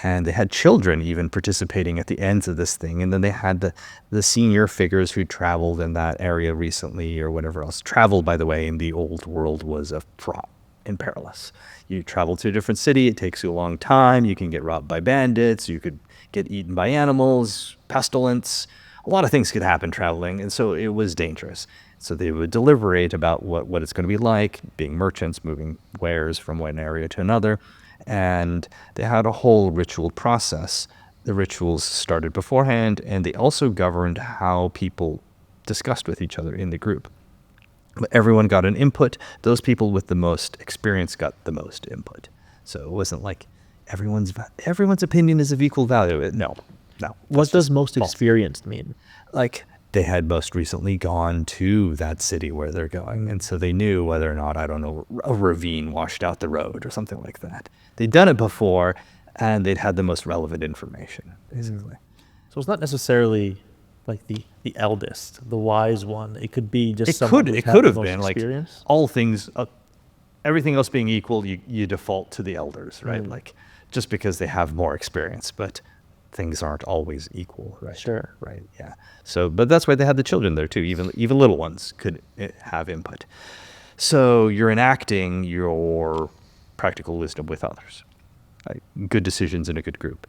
And they had children even participating at the ends of this thing. And then they had the senior figures who traveled in that area recently or whatever else. Travel, by the way, in the old world was a fraught and perilous. You travel to a different city, it takes you a long time, you can get robbed by bandits, you could get eaten by animals, pestilence. A lot of things could happen traveling, and so it was dangerous. So they would deliberate about what it's going to be like, being merchants, moving wares from one area to another. And they had a whole ritual process. The rituals started beforehand, and they also governed how people discussed with each other in the group. But everyone got an input. Those people with the most experience got the most input. So it wasn't like everyone's opinion is of equal value. No. What does most experienced mean? Like, they had most recently gone to that city where they're going, and so they knew whether or not, I don't know, a ravine washed out the road or something like that. They'd done it before, and they'd had the most relevant information, basically. So it's not necessarily like the eldest, the wise one. It could be just someone who's It had could the have most been like experience. all things, everything else being equal, you default to the elders, right? Like, just because they have more experience, but things aren't always equal, right? Sure. Right. Yeah. So, but that's why they had the children there too. Even little ones could have input. So you're enacting your practical wisdom with others. Right? Good decisions in a good group,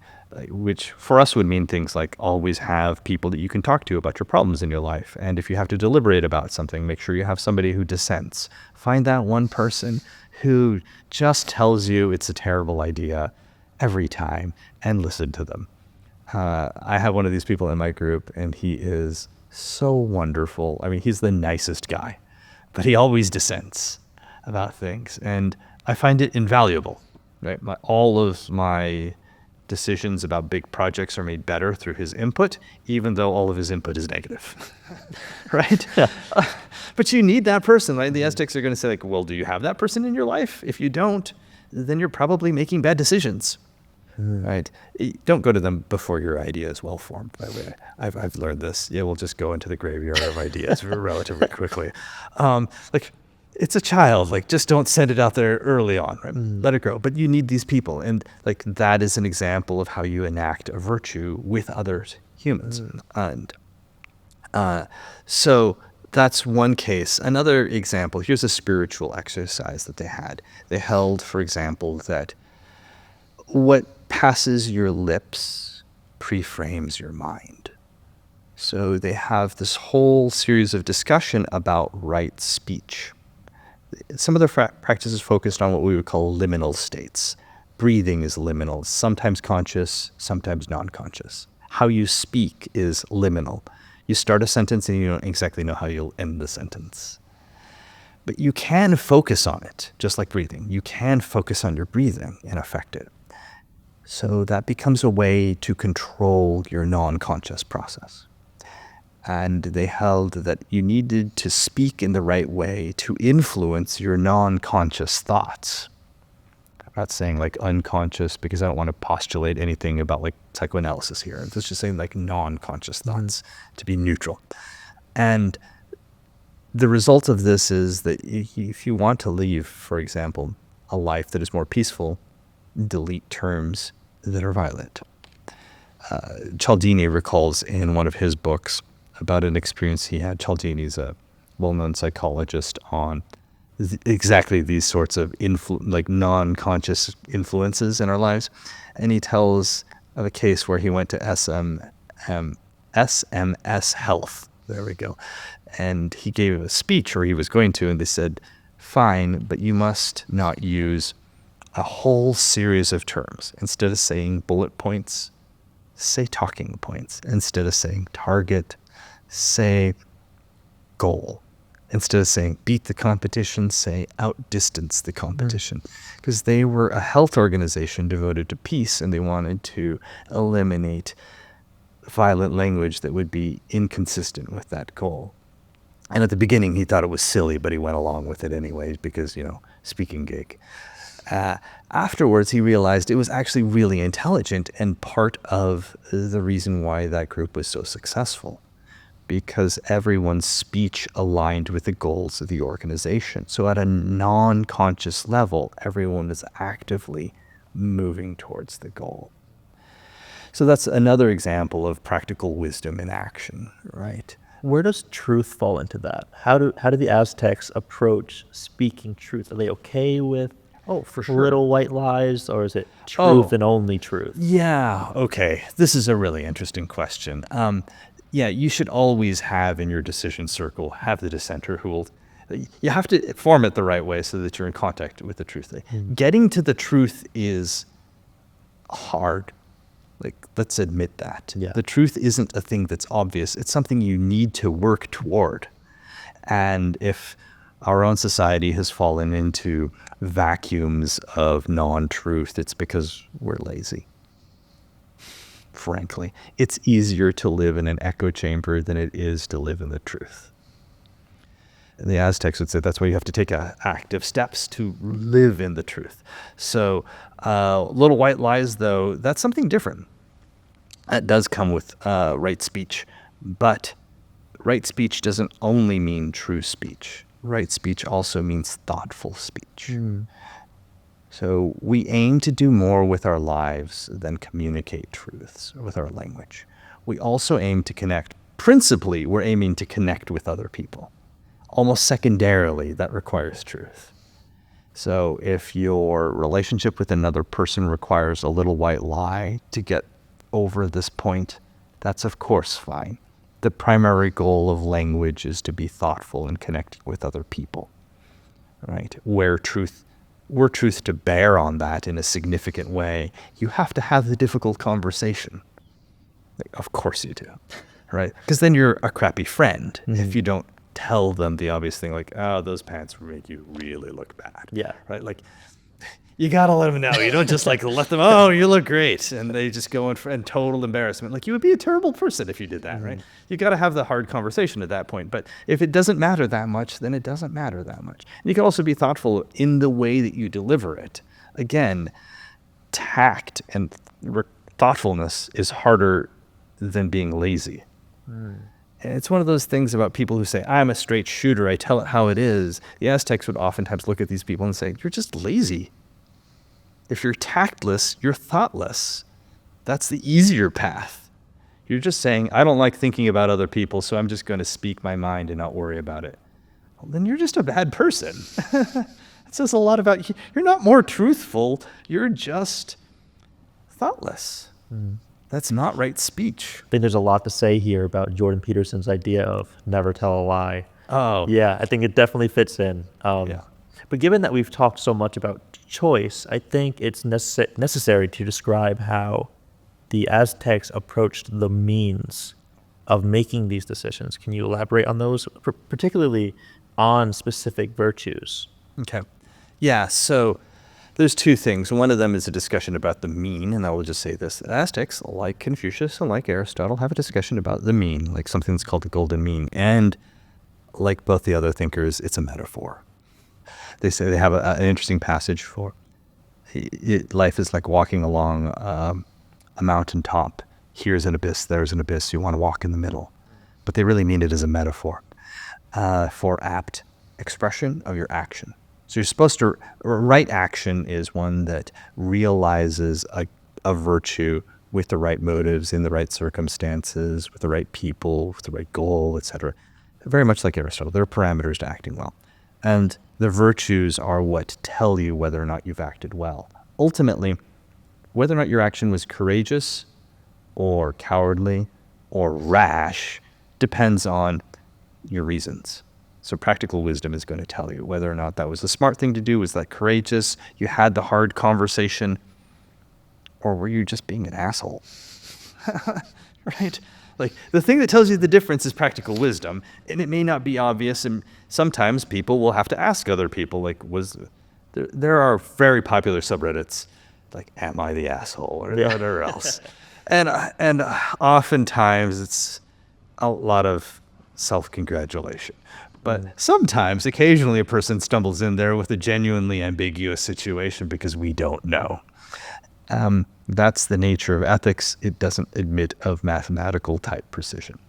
which for us would mean things like always have people that you can talk to about your problems in your life. And if you have to deliberate about something, make sure you have somebody who dissents. Find that one person who just tells you it's a terrible idea every time and listen to them. I have one of these people in my group, and he is so wonderful. I mean, he's the nicest guy, but he always dissents about things, and I find it invaluable. Right, all of my decisions about big projects are made better through his input, even though all of his input is negative. Right? But you need that person. Right? The Aztecs are going to say, like, well, do you have that person in your life? If you don't, then you're probably making bad decisions. Right? Don't go to them before your idea is well formed. By the way, I've learned this. Yeah, we'll just go into the graveyard of ideas relatively quickly. Like, it's a child. Like, just don't send it out there early on. Right? Let it grow. But you need these people, and like that is an example of how you enact a virtue with other humans. And so that's one case. Another example. Here's a spiritual exercise that they had. They held, for example, that what passes your lips preframes your mind. So they have this whole series of discussion about right speech. Some of their practices focused on what we would call liminal states. Breathing is liminal, sometimes conscious, sometimes non-conscious. How you speak is liminal. You start a sentence and you don't exactly know how you'll end the sentence. But you can focus on it, just like breathing. You can focus on your breathing and affect it. So that becomes a way to control your non-conscious process. And they held that you needed to speak in the right way to influence your non-conscious thoughts. I'm not saying like unconscious because I don't want to postulate anything about like psychoanalysis here. It's just saying like non-conscious thoughts to be neutral. And the result of this is that if you want to leave, for example, a life that is more peaceful, delete terms that are violent. Cialdini recalls in one of his books about an experience he had. Cialdini's a well-known psychologist on exactly these sorts of like non-conscious influences in our lives. And he tells of a case where he went to SMS Health. There we go. And he gave a speech, or he was going to, and they said, fine, but you must not use a whole series of terms. Instead of saying bullet points, say talking points. Instead of saying target, say goal. Instead of saying beat the competition, say outdistance the competition. Because they were a health organization devoted to peace, and they wanted to eliminate violent language that would be inconsistent with that goal. And at the beginning, he thought it was silly, but he went along with it anyways because, speaking gig. Afterwards, he realized it was actually really intelligent and part of the reason why that group was so successful, because everyone's speech aligned with the goals of the organization. So at a non-conscious level, everyone is actively moving towards the goal. So that's another example of practical wisdom in action, right? Where does truth fall into that? How do the Aztecs approach speaking truth? Are they okay with For sure. little white lies, or is it truth and only truth? Yeah, okay. This is a really interesting question. Yeah, you should always have in your decision circle, have the dissenter who will, you have to form it the right way so that you're in contact with the truth. Getting to the truth is hard. Like, let's admit that. Yeah. The truth isn't a thing that's obvious. It's something you need to work toward. And if our own society has fallen into vacuums of non-truth, it's because we're lazy. Frankly, it's easier to live in an echo chamber than it is to live in the truth. The Aztecs would say that's why you have to take active steps to live in the truth. So little white lies, though, that's something different. That does come with right speech. But right speech doesn't only mean true speech. Right speech also means thoughtful speech. So we aim to do more with our lives than communicate truths with our language. We also aim to connect. Principally, we're aiming to connect with other people. Almost secondarily, that requires truth. So if your relationship with another person requires a little white lie to get over this point, that's of course fine. The primary goal of language is to be thoughtful and connecting with other people, right? Were truth to bear on that in a significant way, you have to have the difficult conversation. Like, of course you do, right? Because then you're a crappy friend if you don't tell them the obvious thing, like, oh, those pants make you really look bad. Yeah. Right? Like, you gotta let them know. You don't just like let them, oh, you look great. And they just go in total embarrassment. Like, you would be a terrible person if you did that, right? You gotta have the hard conversation at that point. But if it doesn't matter that much, then it doesn't matter that much. And you can also be thoughtful in the way that you deliver it. Again, tact and thoughtfulness is harder than being lazy. And it's one of those things about people who say, I'm a straight shooter, I tell it how it is. The Aztecs would oftentimes look at these people and say, you're just lazy. If you're tactless, you're thoughtless. That's the easier path. You're just saying, I don't like thinking about other people, so I'm just going to speak my mind and not worry about it. Well, then you're just a bad person. That says a lot about you. You're not more truthful. You're just thoughtless. That's not right speech. I think there's a lot to say here about Jordan Peterson's idea of never tell a lie. Oh. Yeah, I think it definitely fits in. Yeah. But given that we've talked so much about choice, I think it's necessary to describe how the Aztecs approached the means of making these decisions. Can you elaborate on those, particularly on specific virtues? Okay. Yeah, so there's two things. One of them is a discussion about the mean, and I will just say this. The Aztecs, like Confucius and like Aristotle, have a discussion about the mean, like something that's called the golden mean. And like both the other thinkers, it's a metaphor. They say they have an interesting passage for Life is like walking along a mountaintop. Here's an abyss, there's an abyss. You want to walk in the middle. But they really mean it as a metaphor for apt expression of your action. So you're supposed to, right action is one that realizes a virtue with the right motives, in the right circumstances, with the right people, with the right goal, etc. Very much like Aristotle, there are parameters to acting well. And the virtues are what tell you whether or not you've acted well. Ultimately, whether or not your action was courageous or cowardly or rash depends on your reasons. So practical wisdom is going to tell you whether or not that was the smart thing to do, was that courageous, you had the hard conversation, or were you just being an asshole? Right? Like, the thing that tells you the difference is practical wisdom, and it may not be obvious, and sometimes people will have to ask other people, like, there are very popular subreddits, like, am I the asshole, or whatever else. And oftentimes it's a lot of self-congratulation. But sometimes, occasionally, a person stumbles in there with a genuinely ambiguous situation because we don't know. That's the nature of ethics. It doesn't admit of mathematical type precision.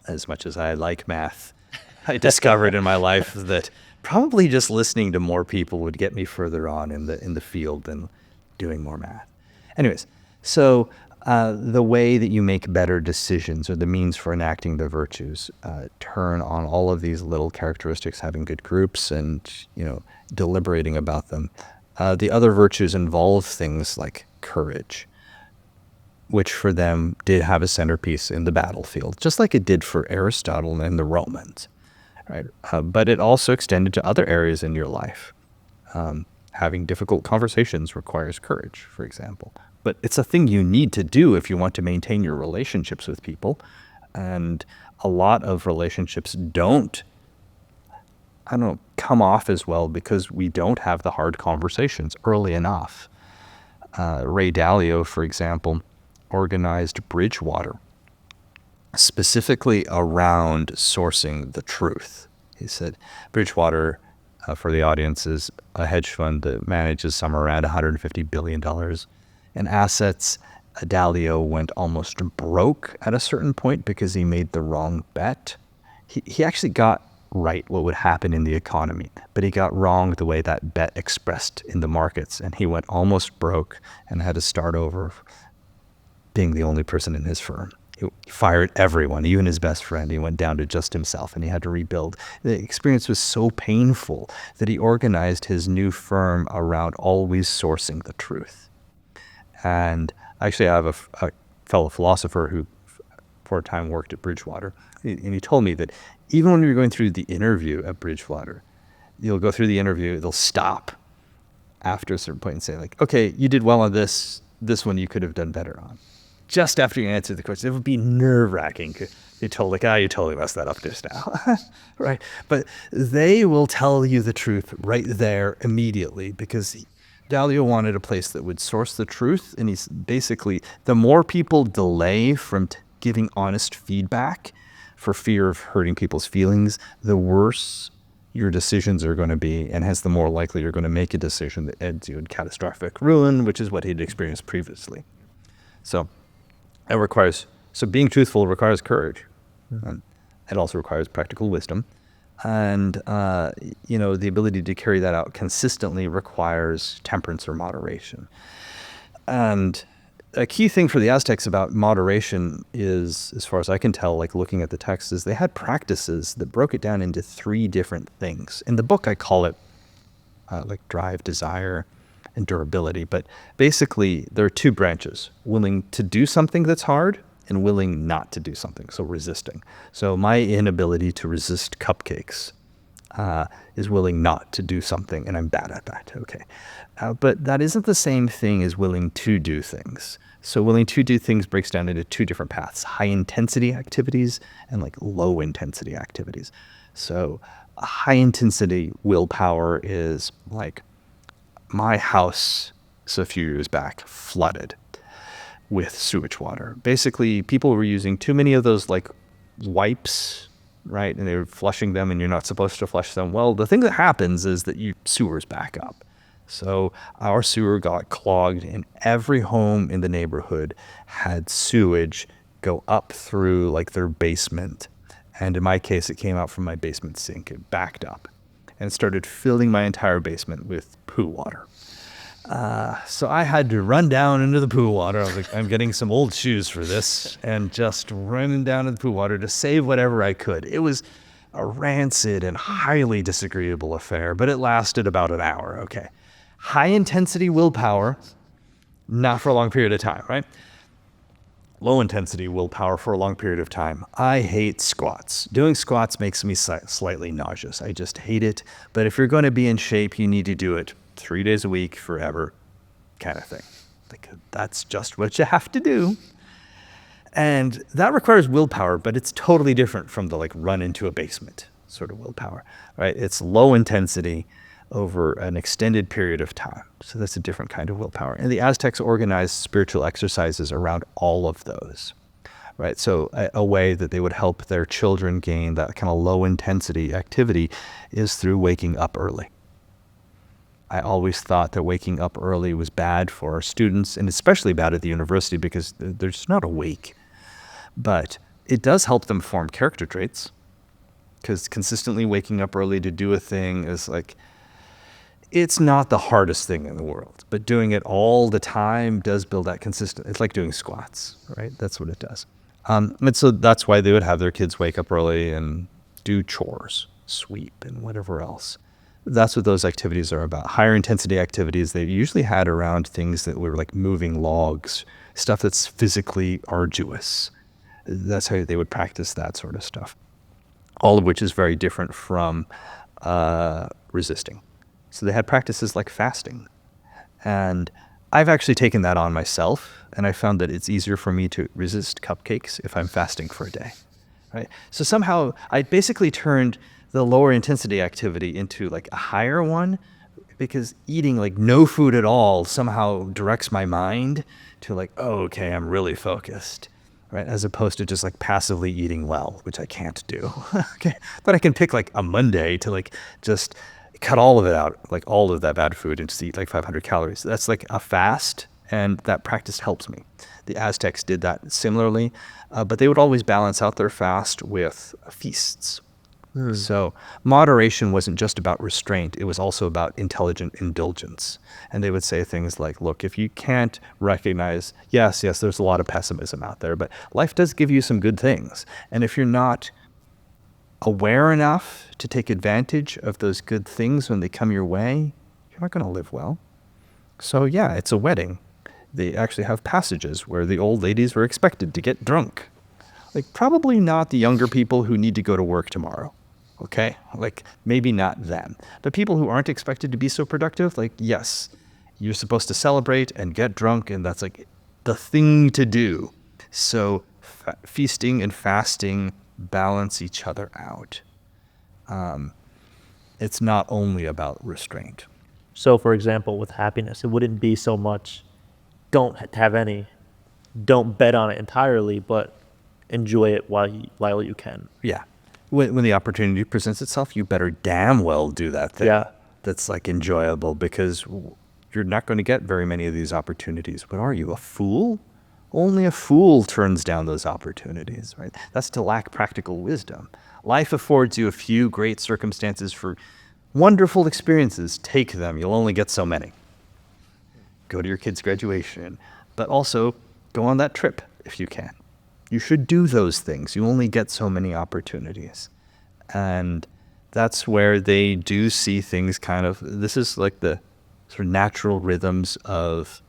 As much as I like math, I discovered in my life that probably just listening to more people would get me further on in the field than doing more math. Anyways, so the way that you make better decisions, or the means for enacting the virtues, turn on all of these little characteristics, having good groups and, deliberating about them. The other virtues involve things like courage, which for them did have a centerpiece in the battlefield, just like it did for Aristotle and the Romans, right? But it also extended to other areas in your life. Having difficult conversations requires courage, for example. But it's a thing you need to do if you want to maintain your relationships with people. And a lot of relationships don't come off as well because we don't have the hard conversations early enough. Ray Dalio, for example, organized Bridgewater specifically around sourcing the truth. He said Bridgewater, for the audience, is a hedge fund that manages somewhere around $150 billion in assets. Dalio went almost broke at a certain point because he made the wrong bet. He actually got right what would happen in the economy, but he got wrong the way that bet expressed in the markets, and he went almost broke and had to start over being the only person in his firm. He fired everyone, even his best friend. He went down to just himself, and he had to rebuild. The experience was so painful that he organized his new firm around always sourcing the truth. And actually, I have a fellow philosopher who for a time worked at Bridgewater, and he told me that even when you're going through the interview at Bridgewater, you'll go through the interview, they'll stop after a certain point and say, like, okay, you did well on this one you could have done better on. Just after you answer the question, it would be nerve-wracking. You told, like, you totally messed that up just now, right? But they will tell you the truth right there immediately, because Dalio wanted a place that would source the truth, and he's basically, the more people delay from giving honest feedback for fear of hurting people's feelings, the worse your decisions are going to be, and hence the more likely you're going to make a decision that ends you in catastrophic ruin, which is what he'd experienced previously. So being truthful requires courage. And it also requires practical wisdom. And, the ability to carry that out consistently requires temperance or moderation. And a key thing for the Aztecs about moderation is, as far as I can tell, like looking at the text, is they had practices that broke it down into 3 different things. In the book, I call it like drive, desire, and durability. But basically, there are 2 branches: willing to do something that's hard and willing not to do something, so resisting. So my inability to resist cupcakes is willing not to do something, and I'm bad at that. Okay. But that isn't the same thing as willing to do things. So willing to do things breaks down into 2 different paths: high-intensity activities and like low-intensity activities. So high-intensity willpower is like, my house, a few years back, flooded with sewage water. Basically, people were using too many of those like wipes, right? And they were flushing them, and you're not supposed to flush them. Well, the thing that happens is that sewers back up. So our sewer got clogged, and every home in the neighborhood had sewage go up through like their basement. And in my case, it came out from my basement sink. It backed up and started filling my entire basement with poo water. So I had to run down into the poo water. I was like, I'm getting some old shoes for this, and just running down into the poo water to save whatever I could. It was a rancid and highly disagreeable affair, but it lasted about an hour. Okay. High intensity willpower, not for a long period of time, right? Low intensity willpower for a long period of time. I hate squats. Doing squats makes me slightly nauseous. I just hate it. But if you're going to be in shape, you need to do it 3 days a week forever, kind of thing. Like, that's just what you have to do. And that requires willpower, but it's totally different from the like run into a basement sort of willpower, right? It's low intensity over an extended period of time. So that's a different kind of willpower. And the Aztecs organized spiritual exercises around all of those, right? So a way that they would help their children gain that kind of low intensity activity is through waking up early. I always thought that waking up early was bad for our students, and especially bad at the university because they're just not awake. But it does help them form character traits, because consistently waking up early to do a thing is like, it's not the hardest thing in the world, but doing it all the time does build that consistent. It's like doing squats, right? That's what it does. And so that's why they would have their kids wake up early and do chores, sweep, and whatever else. That's what those activities are about. Higher intensity activities they usually had around things that were like moving logs, stuff that's physically arduous. That's how they would practice that sort of stuff. All of which is very different from resisting. So they had practices like fasting. And I've actually taken that on myself, and I found that it's easier for me to resist cupcakes if I'm fasting for a day, right? So somehow I basically turned the lower intensity activity into like a higher one, because eating like no food at all somehow directs my mind to like, oh, okay, I'm really focused, right? As opposed to just like passively eating well, which I can't do. Okay, but I can pick like a Monday to like just cut all of it out, like all of that bad food, and just eat like 500 calories. That's like a fast, and that practice helps me. The Aztecs did that similarly, but they would always balance out their fast with feasts. So moderation wasn't just about restraint, it was also about intelligent indulgence. And they would say things like, look, if you can't recognize, yes, there's a lot of pessimism out there, but life does give you some good things. And if you're not aware enough to take advantage of those good things when they come your way, you're not going to live well. So yeah, it's a wedding. They actually have passages where the old ladies were expected to get drunk. Like, probably not the younger people who need to go to work tomorrow. Okay? Like, maybe not them. But people who aren't expected to be so productive, like, yes, you're supposed to celebrate and get drunk, and that's like the thing to do. So feasting and fasting balance each other out. It's not only about restraint. So, for example, with happiness, it wouldn't be so much don't have any, don't bet on it entirely, but enjoy it while you can. Yeah. When the opportunity presents itself, you better damn well do that thing. Yeah. That's like enjoyable, because you're not going to get very many of these opportunities. But are you a fool? Only a fool turns down those opportunities, right? That's to lack practical wisdom. Life affords you a few great circumstances for wonderful experiences. Take them. You'll only get so many. Go to your kid's graduation, but also go on that trip if you can. You should do those things. You only get so many opportunities. And that's where they do see things kind of, this is like the sort of natural rhythms of,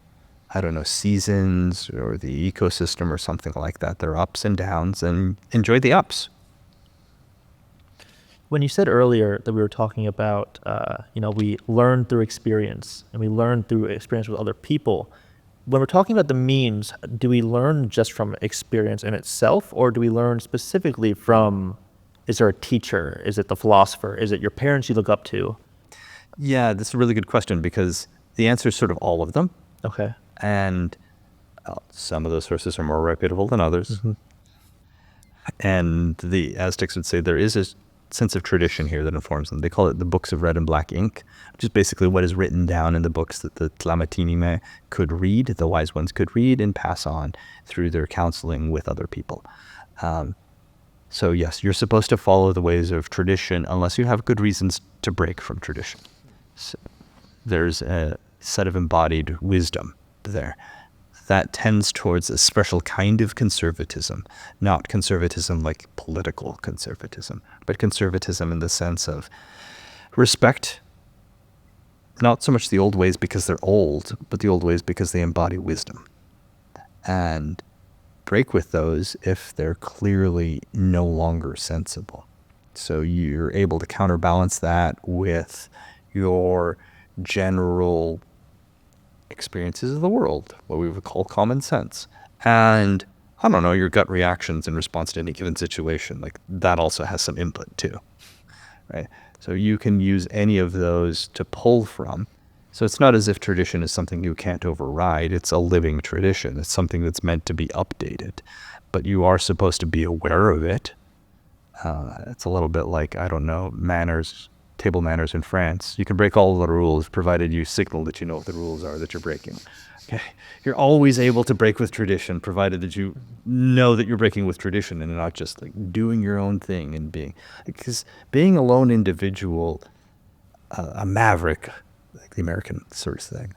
I don't know, seasons or the ecosystem or something like that. There are ups and downs, and enjoy the ups. When you said earlier that we were talking about, we learn through experience and we learn through experience with other people. When we're talking about the means, do we learn just from experience in itself, or do we learn specifically from, is there a teacher? Is it the philosopher? Is it your parents you look up to? Yeah, that's a really good question, because the answer is sort of all of them. Okay. And some of those sources are more reputable than others. Mm-hmm. And the Aztecs would say there is a sense of tradition here that informs them. They call it the books of red and black ink, which is basically what is written down in the books that the Tlamatini could read, the wise ones could read and pass on through their counseling with other people. So yes, you're supposed to follow the ways of tradition unless you have good reasons to break from tradition. So there's a set of embodied wisdom there that tends towards a special kind of conservatism, not conservatism like political conservatism, but conservatism in the sense of respect, not so much the old ways because they're old, but the old ways because they embody wisdom. And break with those if they're clearly no longer sensible. So you're able to counterbalance that with your general experiences of the world, what we would call common sense. And I don't know, your gut reactions in response to any given situation, like that also has some input too, right? So you can use any of those to pull from. So it's not as if tradition is something you can't override. It's a living tradition. It's something that's meant to be updated, but you are supposed to be aware of it. It's a little bit like, I don't know, manners, table manners in France. You can break all of the rules provided you signal that you know what the rules are that you're breaking. Okay, you're always able to break with tradition provided that you know that you're breaking with tradition and not just like doing your own thing and because being a lone individual, a maverick, like the American sort of thing,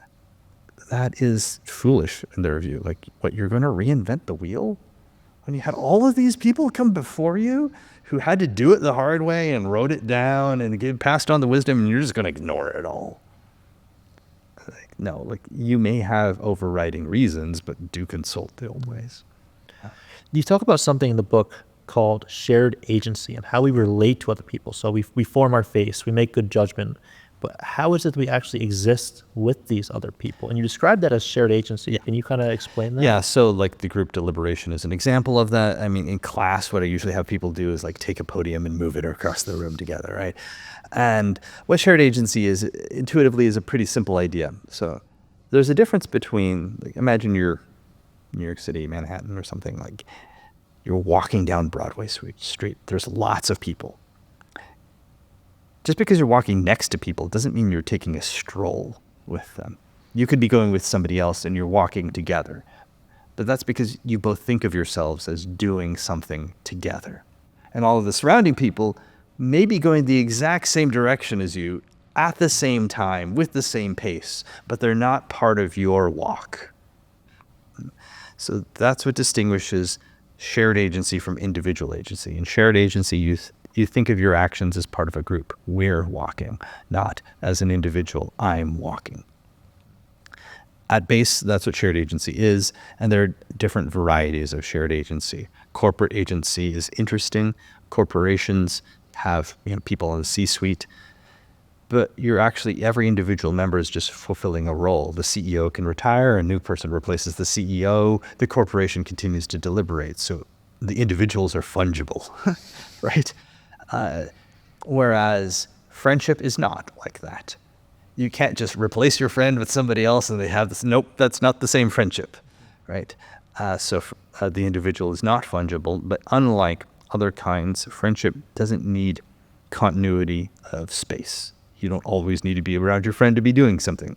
that is foolish in their view. Like, what, you're going to reinvent the wheel when you had all of these people come before you who had to do it the hard way and wrote it down and passed on the wisdom, and you're just going to ignore it all? Like, no, like, you may have overriding reasons, but do consult the old ways. You talk about something in the book called shared agency and how we relate to other people. So we form our face, we make good judgment, but how is it that we actually exist with these other people? And you describe that as shared agency. Yeah. Can you kind of explain that? Yeah, so like the group deliberation is an example of that. I mean, in class, what I usually have people do is like take a podium and move it across the room together, right? And what shared agency is, intuitively, is a pretty simple idea. So there's a difference between, like, imagine you're New York City, Manhattan or something, like you're walking down Broadway Street. There's lots of people. Just because you're walking next to people doesn't mean you're taking a stroll with them. You could be going with somebody else and you're walking together. But that's because you both think of yourselves as doing something together. And all of the surrounding people may be going the exact same direction as you at the same time with the same pace, but they're not part of your walk. So that's what distinguishes shared agency from individual agency. In shared agency, you think of your actions as part of a group. We're walking, not as an individual. I'm walking. At base, that's what shared agency is, and there are different varieties of shared agency. Corporate agency is interesting. Corporations have, people in the C-suite, but every individual member is just fulfilling a role. The CEO can retire, a new person replaces the CEO, the corporation continues to deliberate. So the individuals are fungible, right? Whereas friendship is not like that. You can't just replace your friend with somebody else and they have this. Nope, that's not the same friendship, right? So the individual is not fungible, but unlike other kinds, friendship doesn't need continuity of space. You don't always need to be around your friend to be doing something.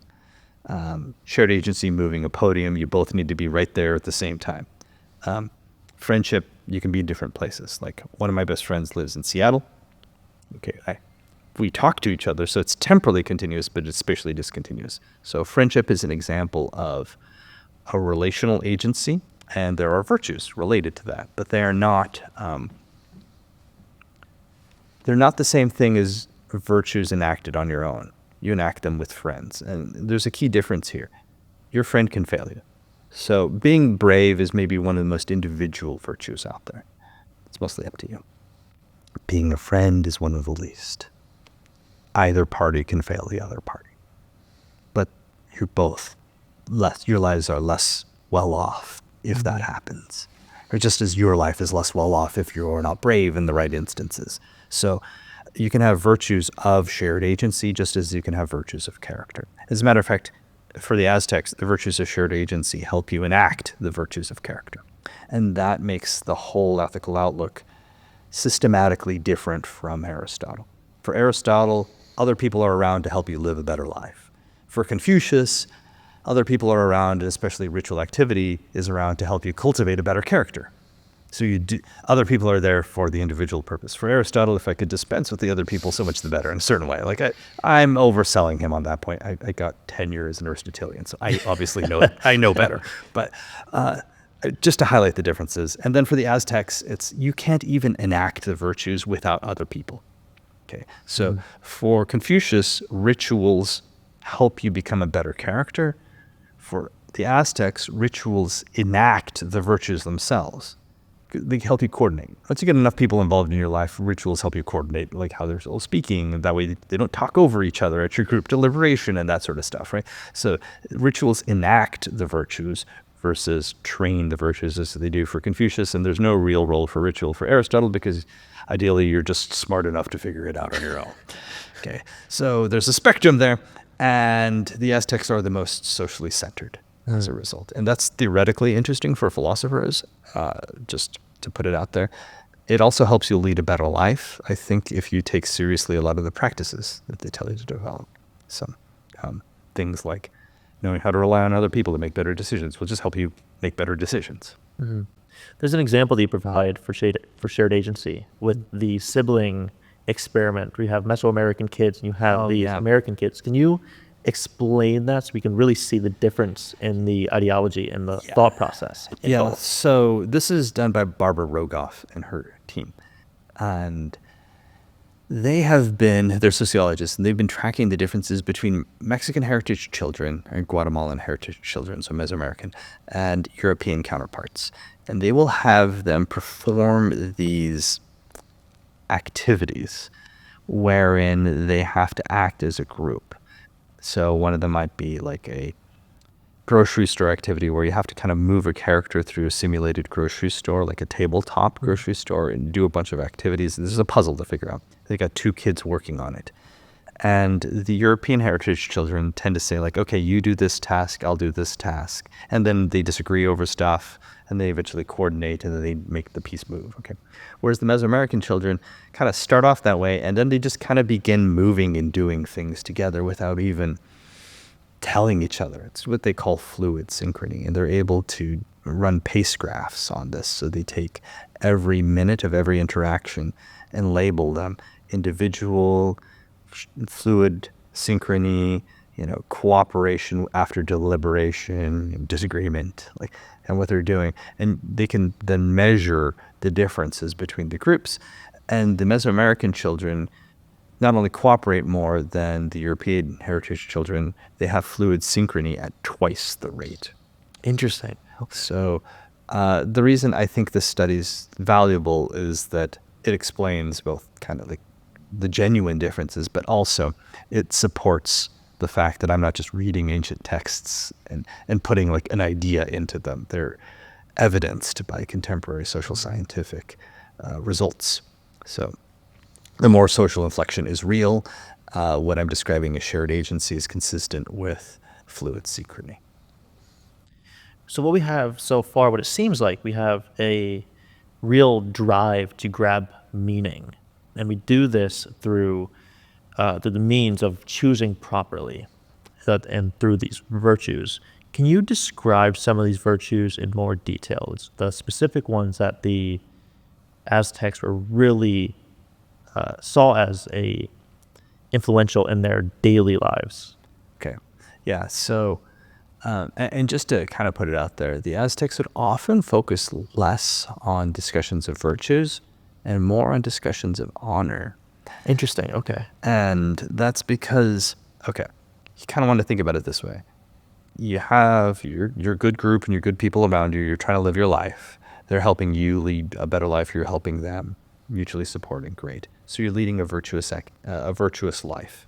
Shared agency, moving a podium, you both need to be right there at the same time. Friendship, you can be in different places. Like, one of my best friends lives in Seattle. Okay, we talk to each other, so it's temporally continuous, but it's spatially discontinuous. So friendship is an example of a relational agency, and there are virtues related to that, but they're not the same thing as virtues enacted on your own. You enact them with friends, and there's a key difference here. Your friend can fail you. So being brave is maybe one of the most individual virtues out there. It's mostly up to you. Being a friend is one of the least. Either party can fail the other party. But you're both your lives are less well off if that happens. Or just as your life is less well off if you're not brave in the right instances. So you can have virtues of shared agency just as you can have virtues of character. As a matter of fact, for the Aztecs, the virtues of shared agency help you enact the virtues of character. And that makes the whole ethical outlook systematically different from Aristotle. For Aristotle, other people are around to help you live a better life. For Confucius, other people are around, and especially ritual activity is around to help you cultivate a better character. So other people are there for the individual purpose. For Aristotle, if I could dispense with the other people, so much the better in a certain way. Like I'm overselling him on that point. I got tenure as an Aristotelian, so I obviously I know better. But just to highlight the differences. And then for the Aztecs, you can't even enact the virtues without other people. Okay. So for Confucius, rituals help you become a better character. For the Aztecs, rituals enact the virtues themselves. They help you coordinate. Once you get enough people involved in your life, rituals help you coordinate, like how they're all speaking. That way they don't talk over each other at your group deliberation and that sort of stuff, right? So rituals enact the virtues versus train the virtues as they do for Confucius. And there's no real role for ritual for Aristotle because ideally you're just smart enough to figure it out on your own. Okay, so there's a spectrum there. And the Aztecs are the most socially centered as a result. And that's theoretically interesting for philosophers, just to put it out there. It also helps you lead a better life, I think, if you take seriously a lot of the practices that they tell you to develop. Some things like knowing how to rely on other people to make better decisions will just help you make better decisions. Mm-hmm. There's an example that you provide for shared agency with the sibling experiment where you have Mesoamerican kids and you have these American kids. Can you explain that so we can really see the difference in the ideology and the thought process? Yeah, so this is done by Barbara Rogoff and her team. And they're sociologists, and they've been tracking the differences between Mexican heritage children and Guatemalan heritage children, so Mesoamerican, and European counterparts. And they will have them perform these activities wherein they have to act as a group. So one of them might be like a grocery store activity where you have to kind of move a character through a simulated grocery store, like a tabletop grocery store, and do a bunch of activities. This is a puzzle to figure out. They got 2 kids working on it. And the European heritage children tend to say like, okay, you do this task, I'll do this task. And then they disagree over stuff, and they eventually coordinate, and then they make the piece move, okay? Whereas the Mesoamerican children kind of start off that way, and then they just kind of begin moving and doing things together without even telling each other. It's what they call fluid synchrony, and they're able to run pace graphs on this. So they take every minute of every interaction and label them individual, fluid synchrony, cooperation after deliberation, disagreement, and what they're doing. And they can then measure the differences between the groups. And the Mesoamerican children not only cooperate more than the European heritage children, they have fluid synchrony at twice the rate. Interesting. Okay. So the reason I think this study's valuable is that it explains both kind of like the genuine differences, but also it supports the fact that I'm not just reading ancient texts and putting like an idea into them. They're evidenced by contemporary social scientific results. So the more social inflection is real, what I'm describing as shared agency is consistent with fluid synchrony. So what we have so far, what it seems like, we have a real drive to grab meaning. And we do this through the means of choosing properly and through these virtues. Can you describe some of these virtues in more detail? It's the specific ones that the Aztecs were really saw as influential in their daily lives. Okay. Yeah. So, and just to kind of put it out there, the Aztecs would often focus less on discussions of virtues and more on discussions of honor. Interesting. Okay. And that's because, okay, you kind of want to think about it this way. You have your good group and your good people around you. You're trying to live your life. They're helping you lead a better life. You're helping them, mutually supporting. Great. So you're leading a virtuous life.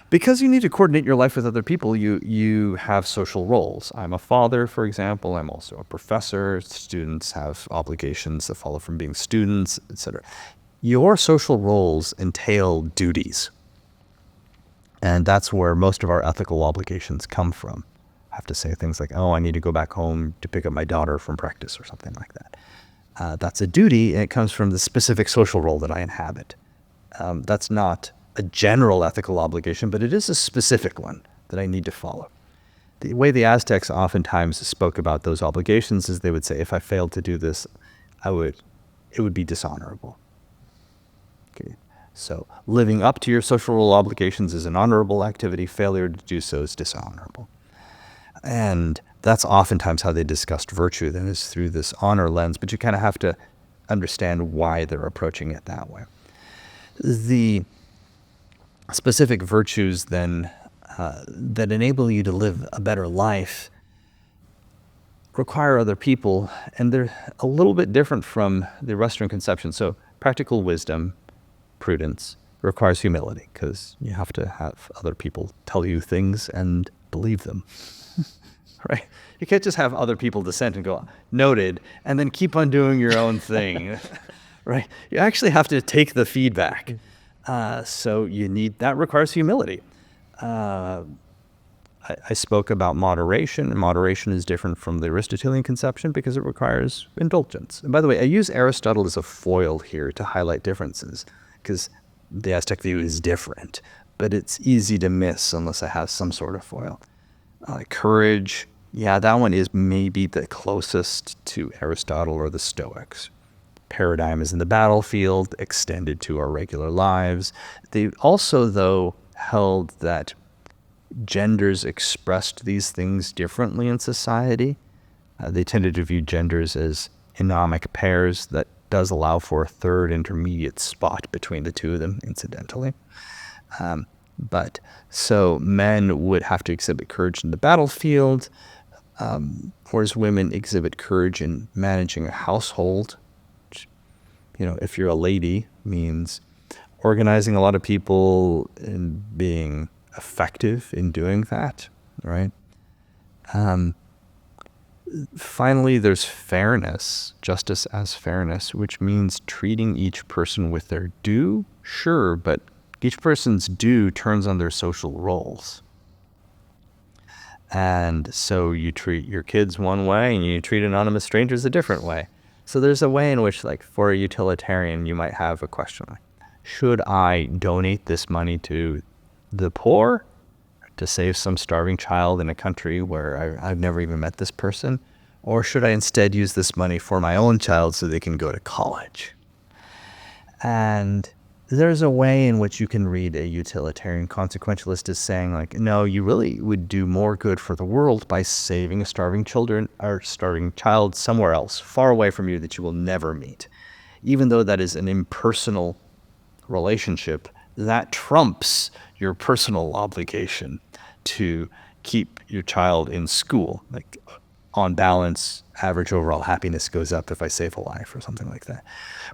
Because you need to coordinate your life with other people, you have social roles. I'm a father, for example. I'm also a professor. Students have obligations that follow from being students, etc. Your social roles entail duties. And that's where most of our ethical obligations come from. I have to say things like, oh, I need to go back home to pick up my daughter from practice or something like that. That's a duty, and it comes from the specific social role that I inhabit. That's not a general ethical obligation, but it is a specific one that I need to follow. The way the Aztecs oftentimes spoke about those obligations is they would say, if I failed to do this, it would be dishonorable. Okay. So living up to your social role obligations is an honorable activity. Failure to do so is dishonorable. And that's oftentimes how they discussed virtue, then, is through this honor lens, but you kind of have to understand why they're approaching it that way. The specific virtues then that enable you to live a better life require other people, and they're a little bit different from the Western conception. So practical wisdom, prudence, requires humility, because you have to have other people tell you things and believe them. Right? You can't just have other people dissent and go, noted, and then keep on doing your own thing. Right? You actually have to take the feedback. So that requires humility. I spoke about moderation, and moderation is different from the Aristotelian conception because it requires indulgence. And by the way, I use Aristotle as a foil here to highlight differences, because the Aztec view is different, but it's easy to miss unless I have some sort of foil. Courage, yeah, that one is maybe the closest to Aristotle or the Stoics. Paradigm is in the battlefield, extended to our regular lives. They also, though, held that genders expressed these things differently in society. They tended to view genders as anomic pairs. That does allow for a third intermediate spot between the two of them, incidentally. But so men would have to exhibit courage in the battlefield, whereas women exhibit courage in managing a household. Which, if you're a lady, means organizing a lot of people and being effective in doing that, right? Finally, there's fairness, justice as fairness, which means treating each person with their due, sure, but each person's due turns on their social roles. And so you treat your kids one way and you treat anonymous strangers a different way. So there's a way in which, like, for a utilitarian, you might have a question like, should I donate this money to the poor to save some starving child in a country where I've never even met this person? Or should I instead use this money for my own child so they can go to college? And there's a way in which you can read a utilitarian consequentialist as saying, like, no, you really would do more good for the world by saving a starving child somewhere else, far away from you, that you will never meet. Even though that is an impersonal relationship, that trumps your personal obligation to keep your child in school. Like, on balance, average overall happiness goes up if I save a life or something like that.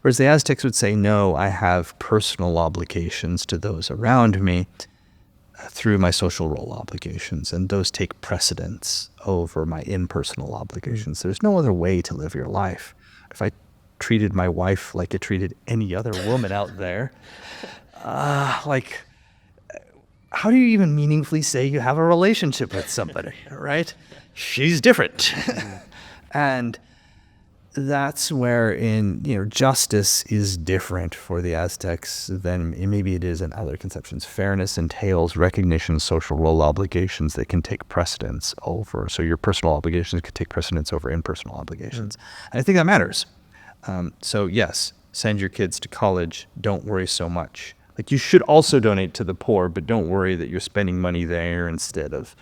Whereas the Aztecs would say, no, I have personal obligations to those around me through my social role obligations, and those take precedence over my impersonal obligations. There's no other way to live your life. If I treated my wife like I treated any other woman out there, like, how do you even meaningfully say you have a relationship with somebody, right? She's different. And that's where justice is different for the Aztecs than maybe it is in other conceptions. Fairness entails recognition of social role obligations that can take precedence over. So your personal obligations could take precedence over impersonal obligations. And I think that matters. So yes, send your kids to college. Don't worry so much. Like, you should also donate to the poor, but don't worry that you're spending money there instead of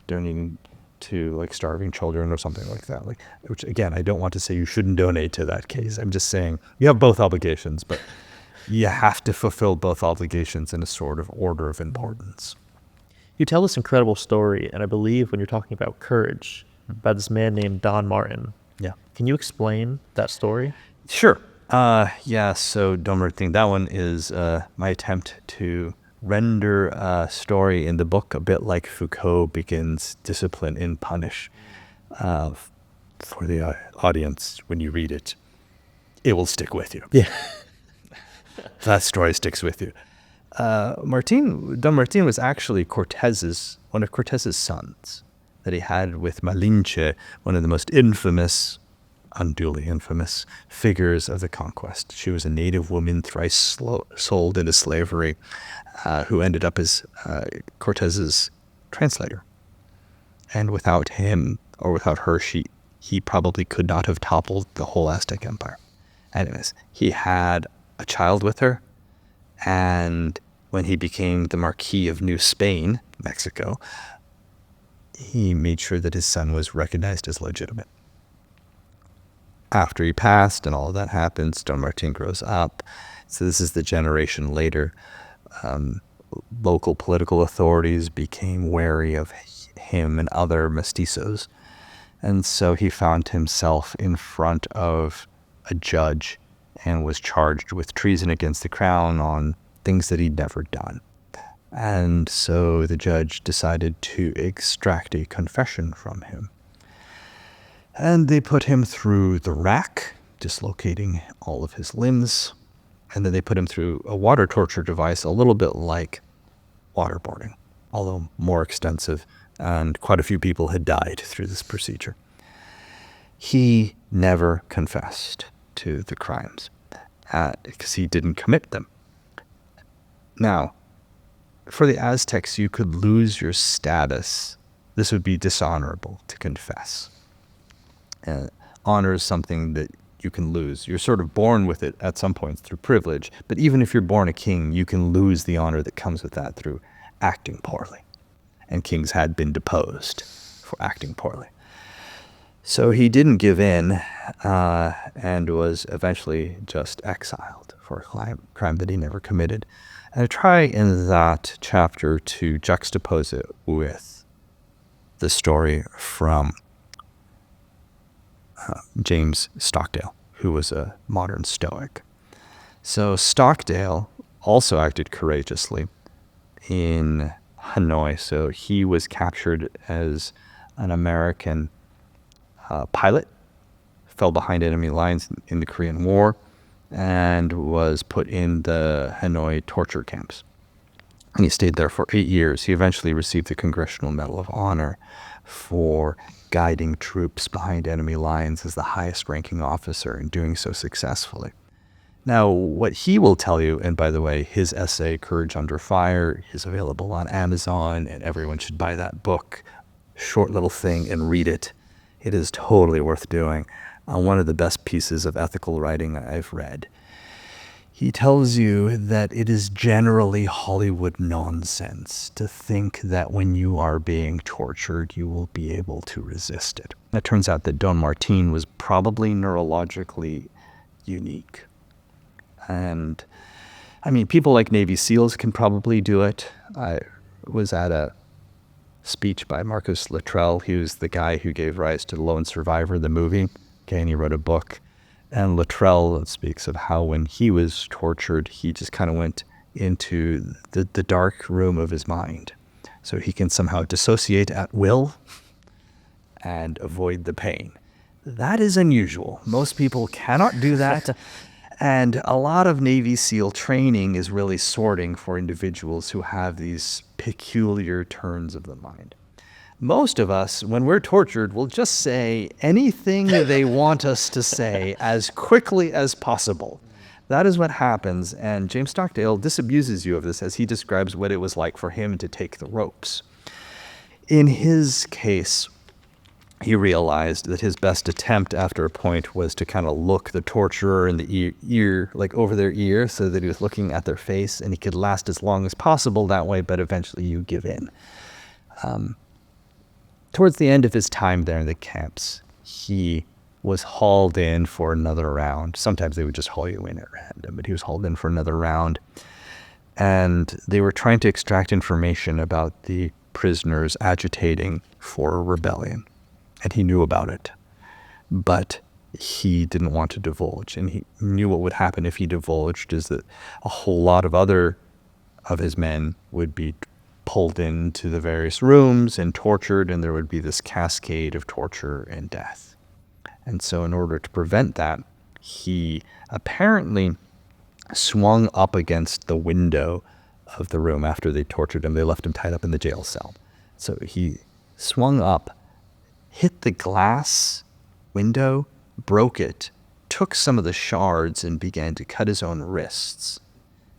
donating to, like, starving children or something like that. Like, which, again, I don't want to say you shouldn't donate to that case. I'm just saying you have both obligations, but you have to fulfill both obligations in a sort of order of importance. You tell this incredible story, and I believe when you're talking about courage, about this man named Don Martin. Yeah. Can you explain that story? Sure. So Don Martin, that one is my attempt to render a story in the book a bit like Foucault begins Discipline in Punish. For the audience, when you read it, it will stick with you. Yeah. That story sticks with you. Don Martin was actually one of Cortez's sons that he had with Malinche, one of the most infamous unduly infamous figures of the conquest. She was a native woman thrice sold into slavery, who ended up as Cortez's translator. And without him, or without her, he probably could not have toppled the whole Aztec Empire. Anyways, he had a child with her, and when he became the Marquis of New Spain, Mexico, he made sure that his son was recognized as legitimate. After he passed and all of that happens, Don Martin grows up. So this is the generation later. Local political authorities became wary of him and other mestizos. And so he found himself in front of a judge and was charged with treason against the crown on things that he'd never done. And so the judge decided to extract a confession from him. And they put him through the rack, dislocating all of his limbs. And then they put him through a water torture device, a little bit like waterboarding, although more extensive. And quite a few people had died through this procedure. He never confessed to the crimes because he didn't commit them. Now, for the Aztecs, you could lose your status. This would be dishonorable to confess. Honor is something that you can lose. You're sort of born with it at some points through privilege, but even if you're born a king, you can lose the honor that comes with that through acting poorly. And kings had been deposed for acting poorly. So he didn't give in and was eventually just exiled for a crime that he never committed. And I try in that chapter to juxtapose it with the story from James Stockdale, who was a modern Stoic. So Stockdale also acted courageously in Hanoi. So he was captured as an American pilot, fell behind enemy lines in the Korean War, and was put in the Hanoi torture camps. And he stayed there for 8 years. He eventually received the Congressional Medal of Honor for guiding troops behind enemy lines as the highest ranking officer and doing so successfully. Now, what he will tell you, and by the way, his essay, Courage Under Fire, is available on Amazon, and everyone should buy that book. Short little thing, and read it. It is totally worth doing. One of the best pieces of ethical writing I've read. He tells you that it is generally Hollywood nonsense to think that when you are being tortured, you will be able to resist it. It turns out that Don Martin was probably neurologically unique. And, I mean, people like Navy SEALs can probably do it. I was at a speech by Marcus Luttrell. He was the guy who gave rise to Lone Survivor, the movie. Okay, and he wrote a book. And Luttrell speaks of how when he was tortured, he just kind of went into the dark room of his mind. So he can somehow dissociate at will and avoid the pain. That is unusual. Most people cannot do that. And a lot of Navy SEAL training is really sorting for individuals who have these peculiar turns of the mind. Most of us, when we're tortured, will just say anything they want us to say as quickly as possible. That is what happens, and James Stockdale disabuses you of this as he describes what it was like for him to take the ropes. In his case, he realized that his best attempt after a point was to kind of look the torturer in the ear, like over their ear, so that he was looking at their face, and he could last as long as possible that way, but eventually you give in. Towards the end of his time there in the camps, he was hauled in for another round. Sometimes they would just haul you in at random, but he was hauled in for another round. And they were trying to extract information about the prisoners agitating for a rebellion. And he knew about it. But he didn't want to divulge. And he knew what would happen if he divulged is that a whole lot of other of his men would be pulled into the various rooms and tortured, and there would be this cascade of torture and death. And so in order to prevent that, he apparently swung up against the window of the room after they tortured him. They left him tied up in the jail cell. So he swung up, hit the glass window, broke it, took some of the shards, and began to cut his own wrists,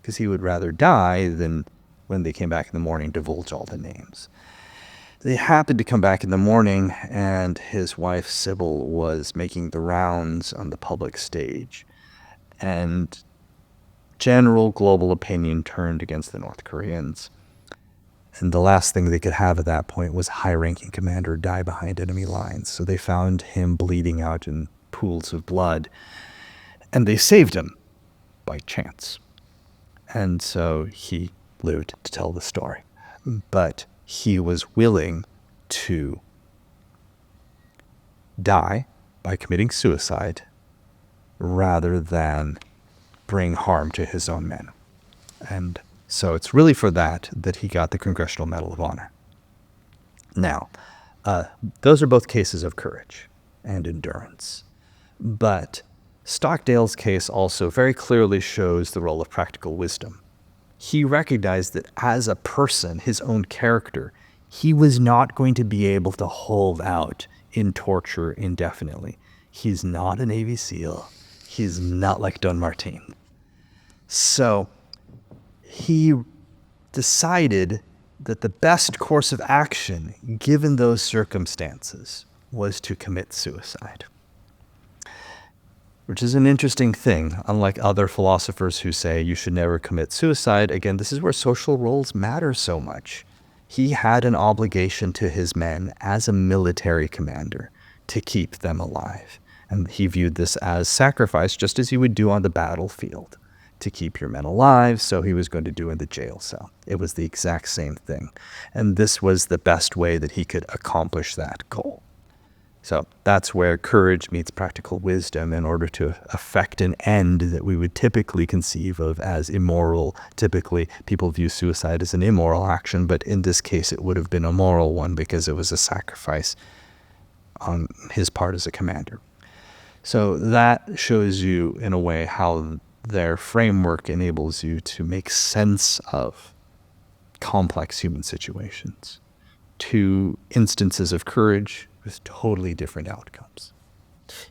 because he would rather die than, when they came back in the morning, divulge all the names. They happened to come back in the morning, and his wife, Sybil, was making the rounds on the public stage. And general global opinion turned against the North Koreans. And the last thing they could have at that point was a high-ranking commander die behind enemy lines. So they found him bleeding out in pools of blood. And they saved him by chance. And so he lived to tell the story. But he was willing to die by committing suicide rather than bring harm to his own men. And so it's really for that he got the Congressional Medal of Honor. Now, those are both cases of courage and endurance. But Stockdale's case also very clearly shows the role of practical wisdom. He recognized that as a person, his own character, he was not going to be able to hold out in torture indefinitely. He's not a Navy SEAL. He's not like Don Martin. So he decided that the best course of action, given those circumstances, was to commit suicide. Which is an interesting thing. Unlike other philosophers who say you should never commit suicide, again, this is where social roles matter so much. He had an obligation to his men as a military commander to keep them alive. And he viewed this as sacrifice, just as you would do on the battlefield, to keep your men alive, so he was going to do in the jail cell. It was the exact same thing. And this was the best way that he could accomplish that goal. So that's where courage meets practical wisdom in order to affect an end that we would typically conceive of as immoral. Typically, people view suicide as an immoral action, but in this case, it would have been a moral one because it was a sacrifice on his part as a commander. So that shows you, in a way, how their framework enables you to make sense of complex human situations. Two instances of courage with totally different outcomes.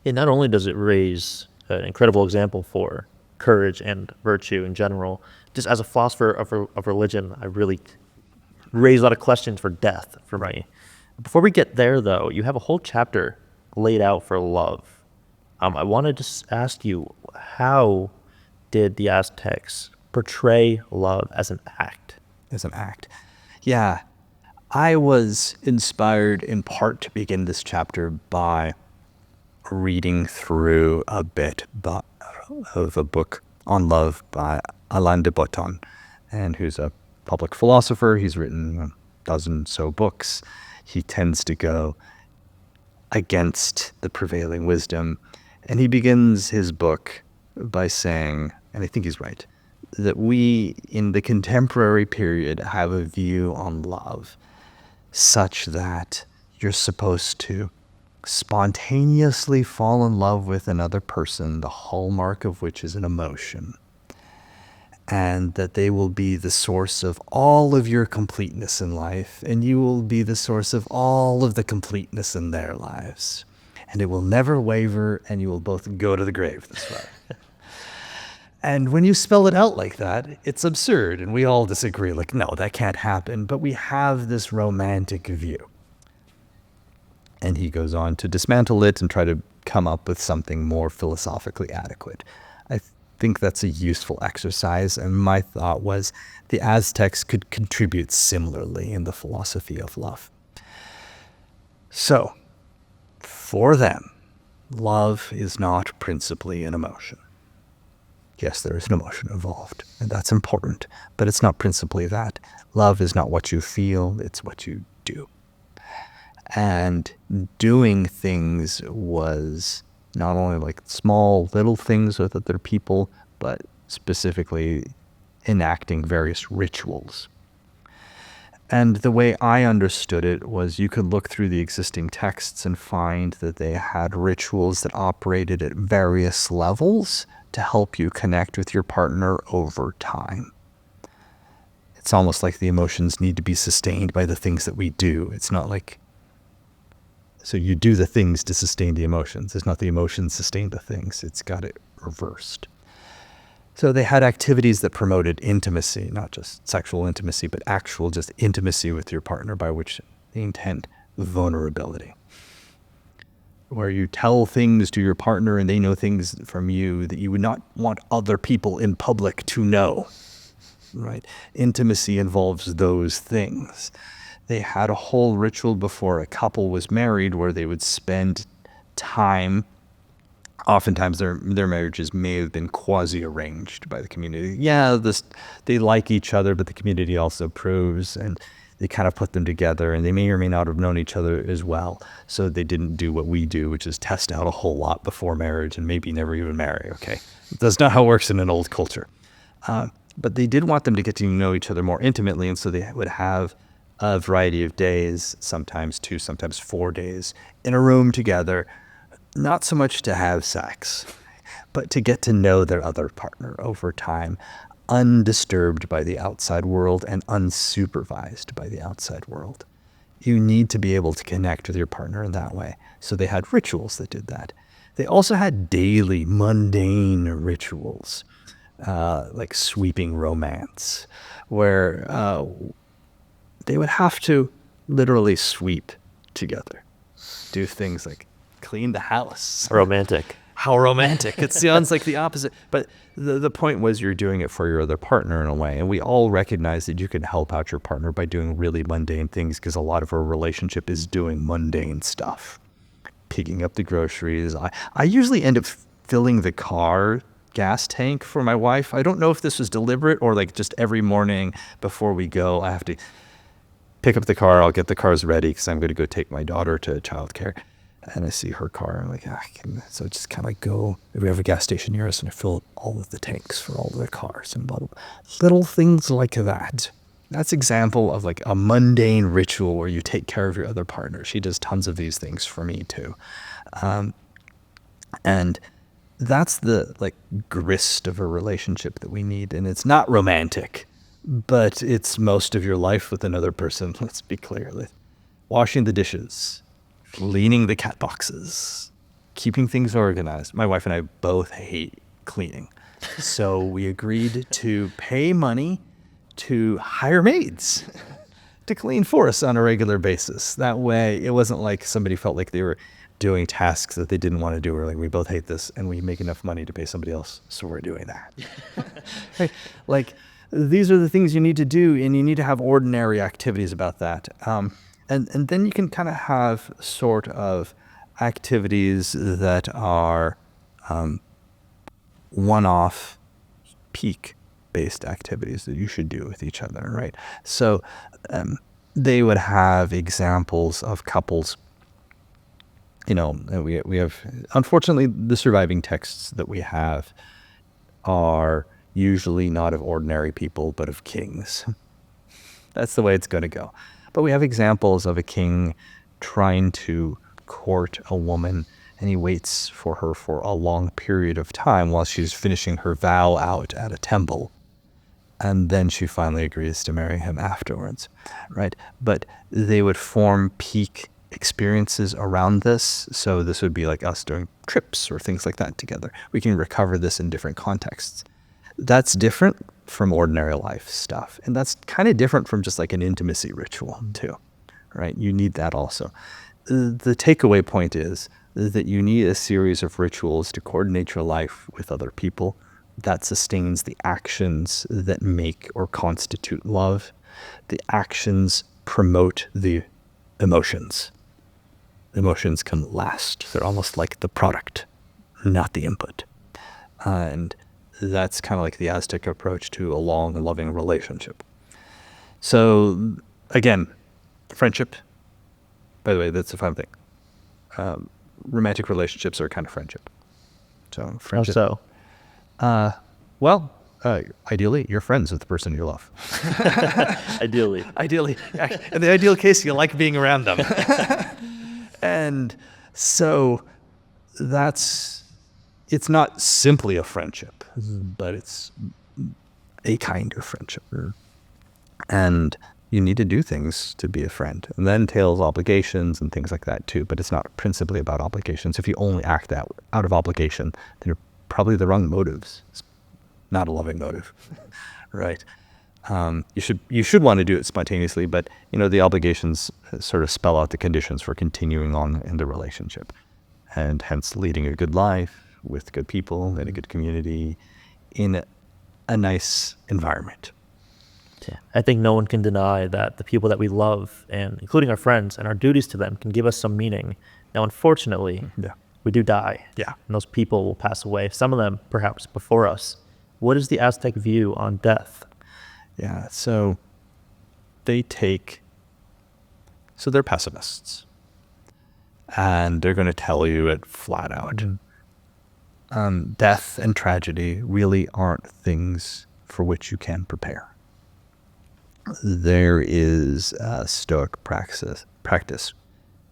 And not only does it raise an incredible example for courage and virtue in general, just as a philosopher of religion, I really raise a lot of questions for death for me. Before we get there, though, you have a whole chapter laid out for love. I wanted to ask you, how did the Aztecs portray love as an act? As an act. Yeah. I was inspired in part to begin this chapter by reading through a bit of a book on love by Alain de Botton, and who's a public philosopher. He's written a dozen so books. He tends to go against the prevailing wisdom, and he begins his book by saying, and I think he's right, that we in the contemporary period have a view on love such that you're supposed to spontaneously fall in love with another person, the hallmark of which is an emotion, and that they will be the source of all of your completeness in life, and you will be the source of all of the completeness in their lives. And it will never waver, and you will both go to the grave this way. And when you spell it out like that, it's absurd, and we all disagree. Like, no, that can't happen. But we have this romantic view. And he goes on to dismantle it and try to come up with something more philosophically adequate. I think that's a useful exercise, and my thought was the Aztecs could contribute similarly in the philosophy of love. So, for them, love is not principally an emotion. Yes, there is an emotion involved, and that's important, but it's not principally that. Love is not what you feel, it's what you do. And doing things was not only like small little things with other people, but specifically enacting various rituals. And the way I understood it was you could look through the existing texts and find that they had rituals that operated at various levels to help you connect with your partner over time. It's almost like the emotions need to be sustained by the things that we do. It's not like So you do the things to sustain the emotions. It's not the emotions sustain the things. It's got it reversed. So they had activities that promoted intimacy, not just sexual intimacy, but actual just intimacy with your partner, by which they intend vulnerability, where you tell things to your partner and they know things from you that you would not want other people in public to know, right? Intimacy involves those things. They had a whole ritual before a couple was married where they would spend time. Oftentimes their marriages may have been quasi-arranged by the community. Yeah, they like each other, but the community also approves, and they kind of put them together, and they may or may not have known each other as well. So they didn't do what we do, which is test out a whole lot before marriage and maybe never even marry, okay? That's not how it works in an old culture. But they did want them to get to know each other more intimately, and so they would have a variety of days, sometimes 2, sometimes 4 days, in a room together, not so much to have sex, but to get to know their other partner over time, undisturbed by the outside world and unsupervised by the outside world. You need to be able to connect with your partner in that way. So they had rituals that did that. They also had daily, mundane rituals, like sweeping romance, where they would have to literally sweep together, do things like clean the house. Romantic. How romantic. It sounds like the opposite. But the point was you're doing it for your other partner in a way. And we all recognize that you can help out your partner by doing really mundane things, because a lot of our relationship is doing mundane stuff. Picking up the groceries. I usually end up filling the car gas tank for my wife. I don't know if this was deliberate or like just every morning before we go, I have to pick up the car. I'll get the cars ready because I'm going to go take my daughter to childcare. And I see her car, I'm like, so just kind of go, if we have a gas station near us, and I fill all of the tanks for all of the cars and blah, blah, blah. Little things like that. That's example of like a mundane ritual where you take care of your other partner. She does tons of these things for me too. And that's the like grist of a relationship that we need. And it's not romantic, but it's most of your life with another person. Let's be clear. Washing the dishes, cleaning the cat boxes, keeping things organized. My wife and I both hate cleaning. So we agreed to pay money to hire maids to clean for us on a regular basis. That way, it wasn't like somebody felt like they were doing tasks that they didn't want to do. We're like, we both hate this, and we make enough money to pay somebody else, so we're doing that. Right? Like, these are the things you need to do, and you need to have ordinary activities about that. And then you can kind of have sort of activities that are one-off, peak-based activities that you should do with each other, right? So they would have examples of couples. You know, we have, unfortunately, the surviving texts that we have are usually not of ordinary people, but of kings. That's the way it's going to go. But we have examples of a king trying to court a woman, and he waits for her for a long period of time while she's finishing her vow out at a temple. And then she finally agrees to marry him afterwards, right? But they would form peak experiences around this. So this would be like us doing trips or things like that together. We can recover this in different contexts. That's different from ordinary life stuff. And that's kind of different from just like an intimacy ritual too, right? You need that also. The takeaway point is that you need a series of rituals to coordinate your life with other people that sustains the actions that make or constitute love. The actions promote the emotions. Emotions can last. They're almost like the product, not the input. And that's kind of like the Aztec approach to a long and loving relationship. So again, friendship, by the way, that's a fun thing. Romantic relationships are kind of friendship. So friendship. How so? Well, ideally, you're friends with the person you love. Ideally. Ideally. In the ideal case, you like being around them. And so it's not simply a friendship, but it's a kind of friendship. And you need to do things to be a friend. And that entails obligations and things like that too, but it's not principally about obligations. If you only act out of obligation, then you're probably the wrong motives. It's not a loving motive, right? You should want to do it spontaneously, but the obligations sort of spell out the conditions for continuing on in the relationship, and hence leading a good life with good people in a good community in a nice environment. Yeah. I think no one can deny that the people that we love, and including our friends and our duties to them, can give us some meaning. Now, unfortunately, we do die. Yeah. And those people will pass away, some of them perhaps before us. What is the Aztec view on death? Yeah, so they're pessimists. And they're going to tell you it flat out. Death and tragedy really aren't things for which you can prepare. There is a Stoic practice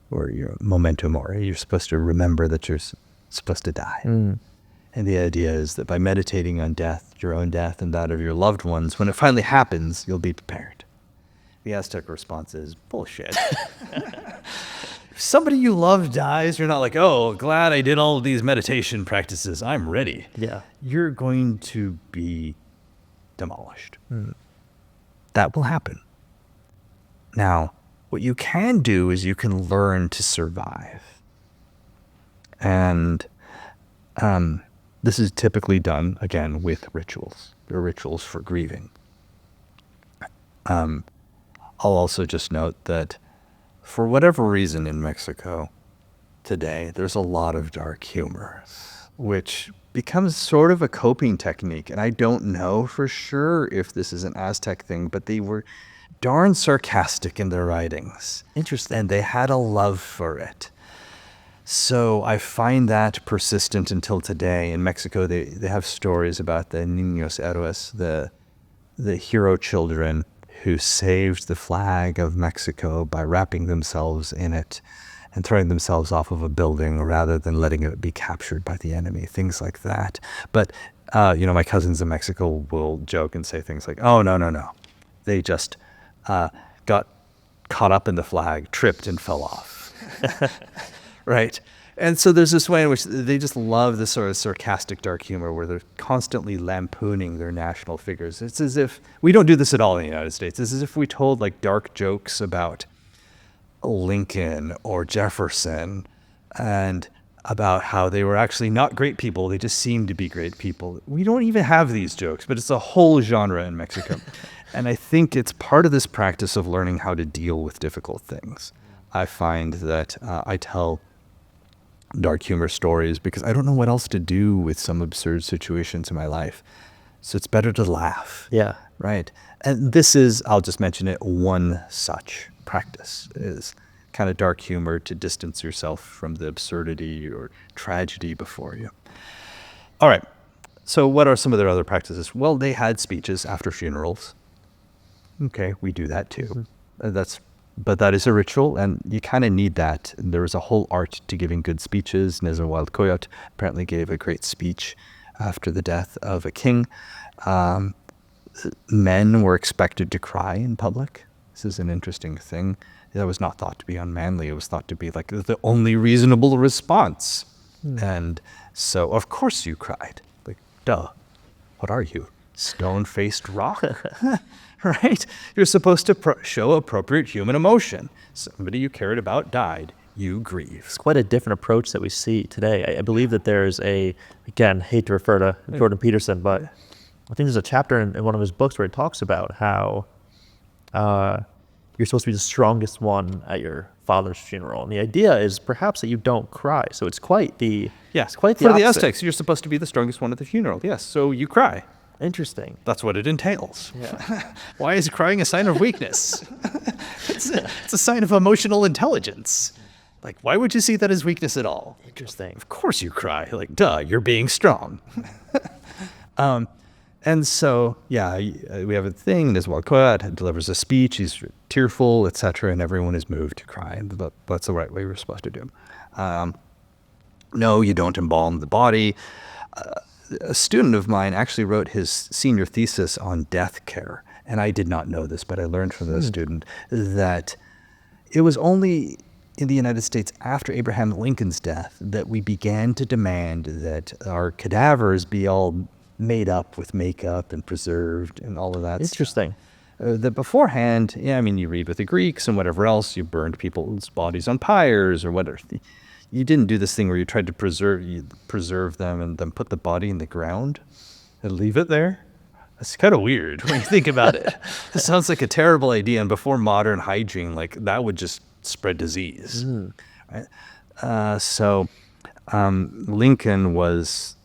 where you're memento mori. You're supposed to remember that you're supposed to die. And the idea is that by meditating on death, your own death and that of your loved ones, when it finally happens, you'll be prepared. The Aztec response is bullshit. If somebody you love dies, you're not like, oh, glad I did all of these meditation practices. I'm ready. Yeah. You're going to be demolished. That will happen. Now, what you can do is you can learn to survive. And this is typically done, again, with rituals. There are rituals for grieving. I'll also just note that for whatever reason in Mexico today, there's a lot of dark humor, which becomes sort of a coping technique. And I don't know for sure if this is an Aztec thing, but they were darn sarcastic in their writings. Interesting. And they had a love for it. So I find that persistent until today. In Mexico, they have stories about the niños héroes, the hero children who saved the flag of Mexico by wrapping themselves in it and throwing themselves off of a building rather than letting it be captured by the enemy, things like that. But, my cousins in Mexico will joke and say things like, oh, no. They just got caught up in the flag, tripped and fell off. Right? And so there's this way in which they just love this sort of sarcastic dark humor where they're constantly lampooning their national figures. It's as if, we don't do this at all in the United States. It's as if we told like dark jokes about Lincoln or Jefferson and about how they were actually not great people. They just seemed to be great people. We don't even have these jokes, but it's a whole genre in Mexico. And I think it's part of this practice of learning how to deal with difficult things. I find that I tell dark humor stories because I don't know what else to do with some absurd situations in my life. So it's better to laugh. Yeah. Right. And this is, I'll just mention it, one such practice is kind of dark humor to distance yourself from the absurdity or tragedy before you. All right. So what are some of their other practices? Well, they had speeches after funerals. Okay, we do that too. But that is a ritual, and you kind of need that. And there is a whole art to giving good speeches. Nezahualcóyotl apparently gave a great speech after the death of a king. Men were expected to cry in public. This is an interesting thing. That was not thought to be unmanly. It was thought to be like the only reasonable response. And so, of course, you cried. Like, duh. What are you? Stone-faced rock? Right? You're supposed to show appropriate human emotion. Somebody you cared about died. You grieve. It's quite a different approach that we see today. I believe that there's again, hate to refer to Jordan Peterson, but I think there's a chapter in one of his books where he talks about how you're supposed to be the strongest one at your father's funeral. And the idea is perhaps that you don't cry. So it's quite the For the opposite. Aztecs, you're supposed to be the strongest one at the funeral. Yes, so you cry. Interesting. That's what it entails. Yeah. Why is crying a sign of weakness? It's a sign of emotional intelligence. Like, why would you see that as weakness at all? Interesting. Of course you cry. Like, duh, you're being strong. And so, we have a thing. Nezahualcóyotl delivers a speech. He's tearful, etc., and everyone is moved to cry. And that's the right way we're supposed to do. No, you don't embalm the body. A student of mine actually wrote his senior thesis on death care, and I did not know this, but I learned from the student, that it was only in the United States after Abraham Lincoln's death that we began to demand that our cadavers be all made up with makeup and preserved and all of that stuff. Interesting. That beforehand, yeah, I mean, you read with the Greeks and whatever else, you burned people's bodies on pyres or whatever. You didn't do this thing where you tried to preserve them and then put the body in the ground and leave it there. That's kind of weird when you think about it. It sounds like a terrible idea. And before modern hygiene, like that would just spread disease. Right? So Lincoln was,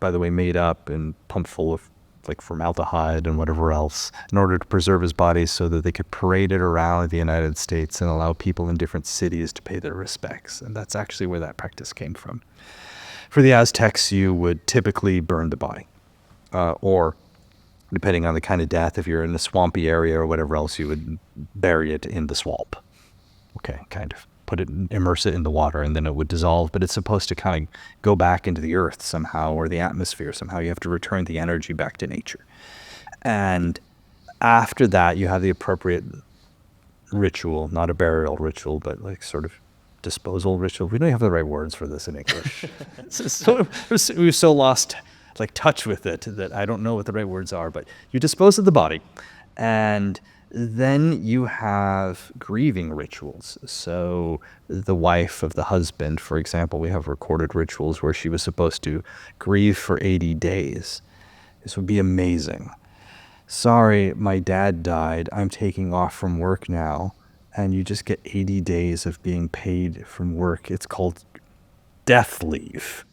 by the way, made up and pumped full of like formaldehyde and whatever else in order to preserve his body so that they could parade it around the United States and allow people in different cities to pay their respects. And that's actually where that practice came from. For the Aztecs, you would typically burn the body, or depending on the kind of death, if you're in a swampy area or whatever else, you would bury it in the swamp. Okay, kind of immerse it in the water, and then it would dissolve, but it's supposed to kind of go back into the earth somehow, or the atmosphere somehow. You have to return the energy back to nature. And after that, you have the appropriate ritual, not a burial ritual, but like sort of disposal ritual. We don't have the right words for this in English. We've so lost like touch with it that I don't know what the right words are, but you dispose of the body, and then you have grieving rituals. So the wife of the husband, for example, we have recorded rituals where she was supposed to grieve for 80 days. This would be amazing. Sorry, my dad died. I'm taking off from work now. And you just get 80 days of being paid from work. It's called death leave,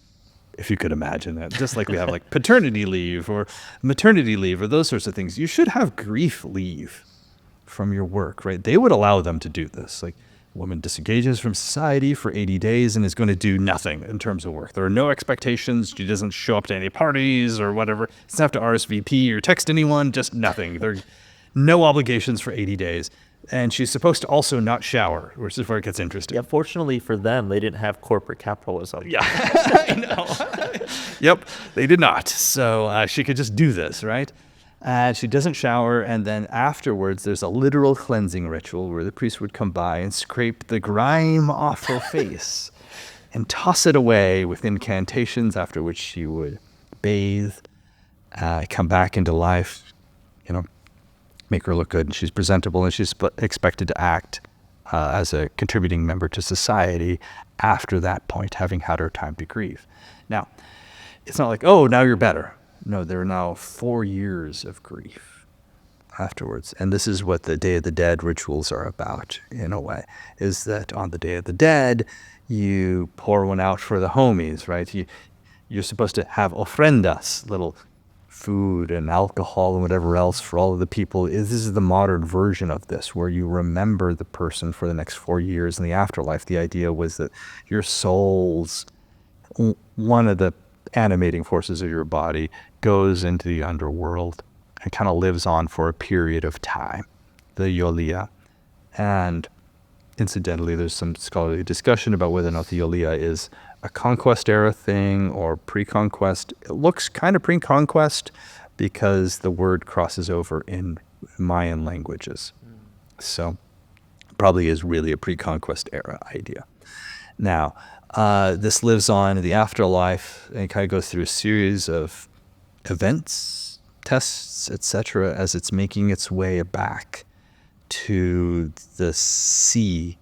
if you could imagine that. Just like we have like paternity leave or maternity leave or those sorts of things. You should have grief leave from your work, right? They would allow them to do this. Like, a woman disengages from society for 80 days and is going to do nothing in terms of work. There are no expectations. She doesn't show up to any parties or whatever. Doesn't have to RSVP or text anyone, just nothing. There are no obligations for 80 days. And she's supposed to also not shower, which is where it gets interesting. Yeah, fortunately for them, they didn't have corporate capitalism. Yeah, I know. Yep, they did not. So she could just do this, right? She doesn't shower, and then afterwards there's a literal cleansing ritual where the priest would come by and scrape the grime off her face and toss it away with incantations, after which she would bathe, come back into life, make her look good, and she's presentable, and she's expected to act as a contributing member to society after that point, having had her time to grieve. Now, it's not like, oh, now you're better. No, there are now 4 years of grief afterwards. And this is what the Day of the Dead rituals are about, in a way, is that on the Day of the Dead, you pour one out for the homies, right? You're supposed to have ofrendas, little food and alcohol and whatever else for all of the people. This is the modern version of this, where you remember the person for the next 4 years in the afterlife. The idea was that your soul's, one of the animating forces of your body, goes into the underworld and kind of lives on for a period of time, the Yolia. And incidentally, there's some scholarly discussion about whether or not the Yolia is a conquest era thing or pre-conquest. It looks kind of pre-conquest because the word crosses over in Mayan languages. So probably is really a pre-conquest era idea. Now, this lives on in the afterlife and kind of goes through a series of events, tests, etc., as it's making its way back to the sea,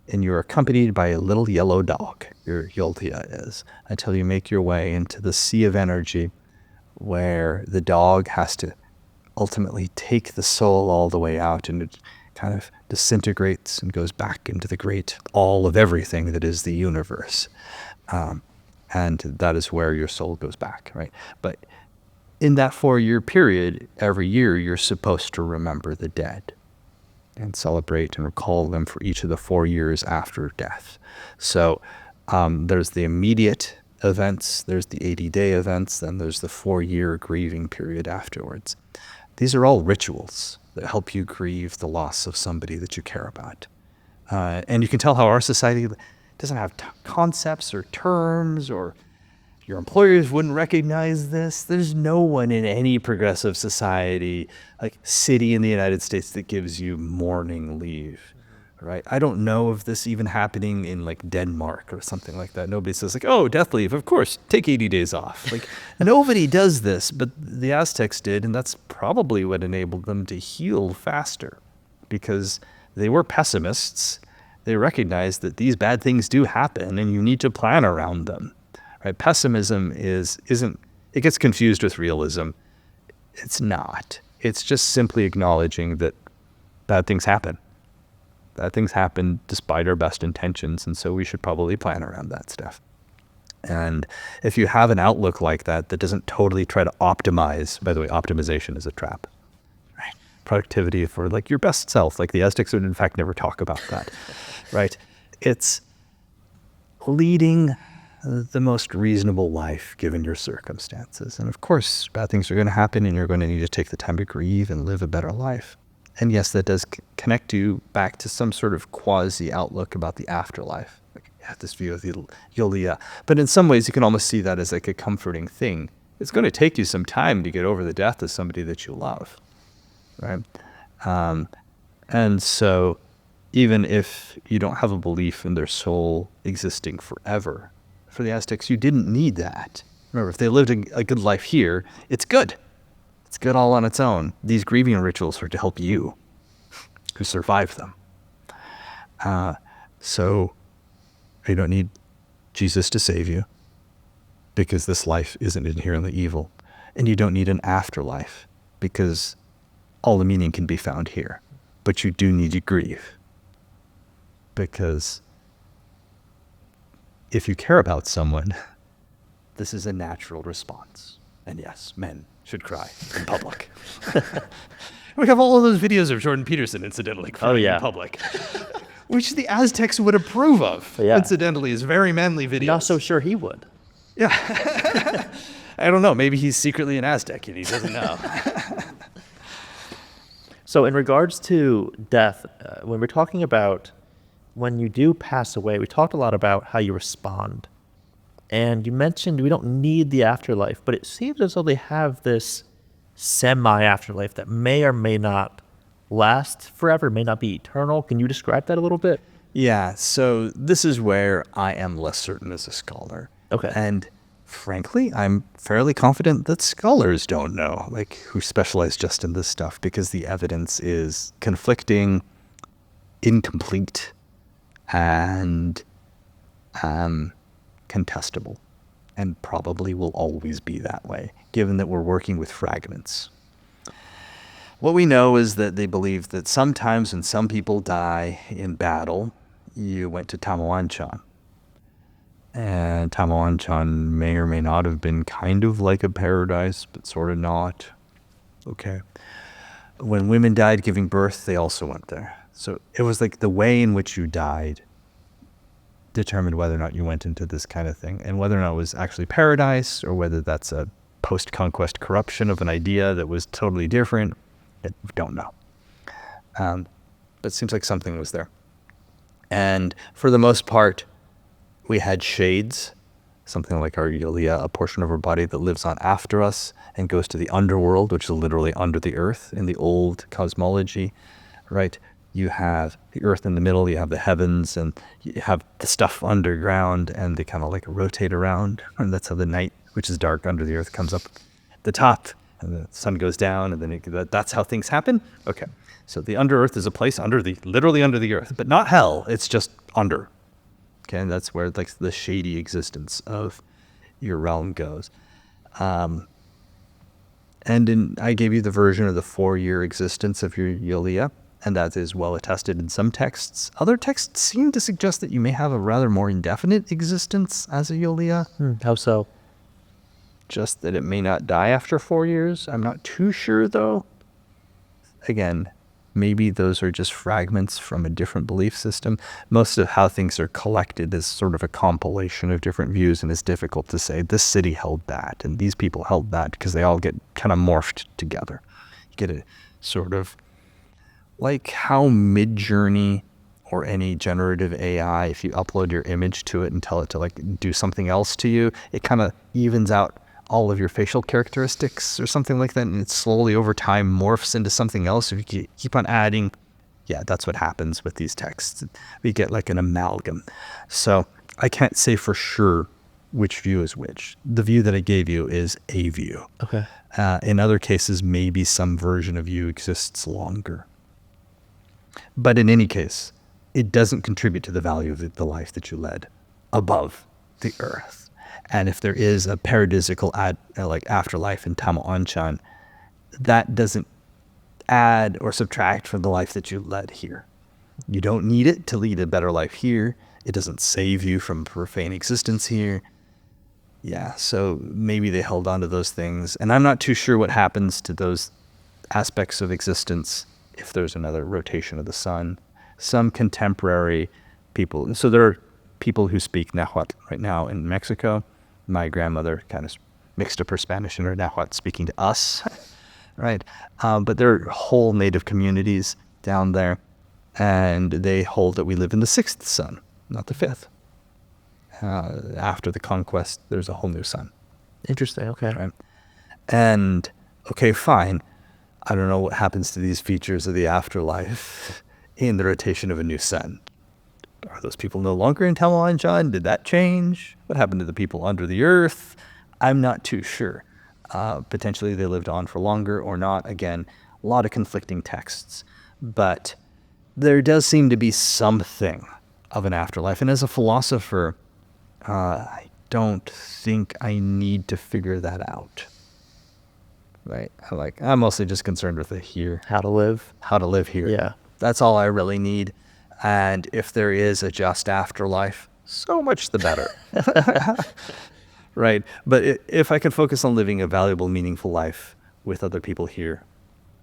and you're accompanied by a little yellow dog. Your Yoltia is, until you make your way into the sea of energy, where the dog has to ultimately take the soul all the way out, and it kind of disintegrates and goes back into the great all of everything that is the universe. And that is where your soul goes back, right? But in that 4-year period, every year you're supposed to remember the dead and celebrate and recall them for each of the 4 years after death. So there's the immediate events, there's the 80-day events, then there's the 4-year grieving period afterwards. These are all rituals that help you grieve the loss of somebody that you care about. And you can tell how our society doesn't have concepts or terms or Your employers wouldn't recognize this. There's no one in any progressive society, like city in the United States, that gives you mourning leave, right? I don't know of this even happening in like Denmark or something like that. Nobody says like, oh, death leave, of course, take 80 days off. Like nobody does this, but the Aztecs did, and that's probably what enabled them to heal faster, because they were pessimists. They recognized that these bad things do happen and you need to plan around them. Right? Pessimism isn't, it gets confused with realism. It's not. It's just simply acknowledging that bad things happen. Bad things happen despite our best intentions, and so we should probably plan around that stuff. And if you have an outlook like that doesn't totally try to optimize, by the way, optimization is a trap. Right? Productivity for like your best self, like the Aztecs would in fact never talk about that. Right? It's leading the most reasonable life given your circumstances. And of course, bad things are going to happen and you're going to need to take the time to grieve and live a better life. And yes, that does connect you back to some sort of quasi outlook about the afterlife. Like, you have this view of the Yulia. But in some ways, you can almost see that as like a comforting thing. It's going to take you some time to get over the death of somebody that you love, right? And so even if you don't have a belief in their soul existing forever, for the Aztecs, you didn't need that. Remember, if they lived a good life here, it's good. It's good all on its own. These grieving rituals are to help you, who survived them. So you don't need Jesus to save you, because this life isn't inherently evil. And you don't need an afterlife, because all the meaning can be found here. But you do need to grieve, because if you care about someone, this is a natural response. And yes, men should cry in public. We have all of those videos of Jordan Peterson, incidentally, crying in public, which the Aztecs would approve of, incidentally, is very manly videos. Not so sure he would. Yeah. I don't know. Maybe he's secretly an Aztec and he doesn't know. So in regards to death, when we're talking about when you do pass away, we talked a lot about how you respond. And you mentioned we don't need the afterlife, but it seems as though they have this semi-afterlife that may or may not last forever, may not be eternal. Can you describe that a little bit? Yeah, so this is where I am less certain as a scholar. Okay. And frankly, I'm fairly confident that scholars don't know, like who specialize just in this stuff, because the evidence is conflicting, incomplete, and contestable, and probably will always be that way, given that we're working with fragments. What we know is that they believe that sometimes when some people die in battle, you went to Tamawanchan. And Tamawanchan may or may not have been kind of like a paradise, but sort of not. Okay. When women died giving birth, they also went there. So it was like the way in which you died determined whether or not you went into this kind of thing, and whether or not it was actually paradise or whether that's a post-conquest corruption of an idea that was totally different. I don't know. But it seems like something was there. And for the most part, we had shades, something like our Yulia, a portion of our body that lives on after us and goes to the underworld, which is literally under the earth in the old cosmology, right? You have the earth in the middle, you have the heavens, and you have the stuff underground, and they kind of like rotate around. And that's how the night, which is dark under the earth, comes up at the top, and the sun goes down, and then that's how things happen. Okay, so the under earth is a place literally under the earth, but not hell. It's just under. Okay, and that's where like the shady existence of your realm goes. I gave you the version of the 4-year existence of your Yulia, and that is well attested in some texts. Other texts seem to suggest that you may have a rather more indefinite existence as a Yulia. How so? Just that it may not die after 4 years. I'm not too sure, though. Again, maybe those are just fragments from a different belief system. Most of how things are collected is sort of a compilation of different views, and it's difficult to say this city held that and these people held that, because they all get kind of morphed together. You get a sort of like how Midjourney or any generative AI, if you upload your image to it and tell it to like do something else to you, it kind of evens out all of your facial characteristics or something like that, and it slowly over time morphs into something else. If you keep on adding, yeah, that's what happens with these texts. We get like an amalgam. So I can't say for sure which view is which. The view that I gave you is a view. Okay. In other cases, maybe some version of you exists longer. But in any case, it doesn't contribute to the value of the life that you led above the earth. And if there is a paradisical like afterlife in Tama Onchan, that doesn't add or subtract from the life that you led here. You don't need it to lead a better life here. It doesn't save you from profane existence here. Yeah, so maybe they held on to those things. And I'm not too sure what happens to those aspects of existence if there's another rotation of the sun. Some contemporary people, so there are people who speak Nahuatl right now in Mexico. My grandmother kind of mixed up her Spanish and her Nahuatl speaking to us, right? But there are whole native communities down there, and they hold that we live in the sixth sun, not the fifth. After the conquest, there's a whole new sun. Interesting. Okay. Right? And, okay, fine. I don't know what happens to these features of the afterlife in the rotation of a new sun. Are those people no longer in Tamalanjan? Did that change? What happened to the people under the earth? I'm not too sure. Potentially they lived on for longer or not. Again, a lot of conflicting texts. But there does seem to be something of an afterlife. And as a philosopher, I don't think I need to figure that out. Right? I'm mostly just concerned with the here. How to live here. Yeah. That's all I really need. And if there is a just afterlife, so much the better. Right? But if I can focus on living a valuable, meaningful life with other people here,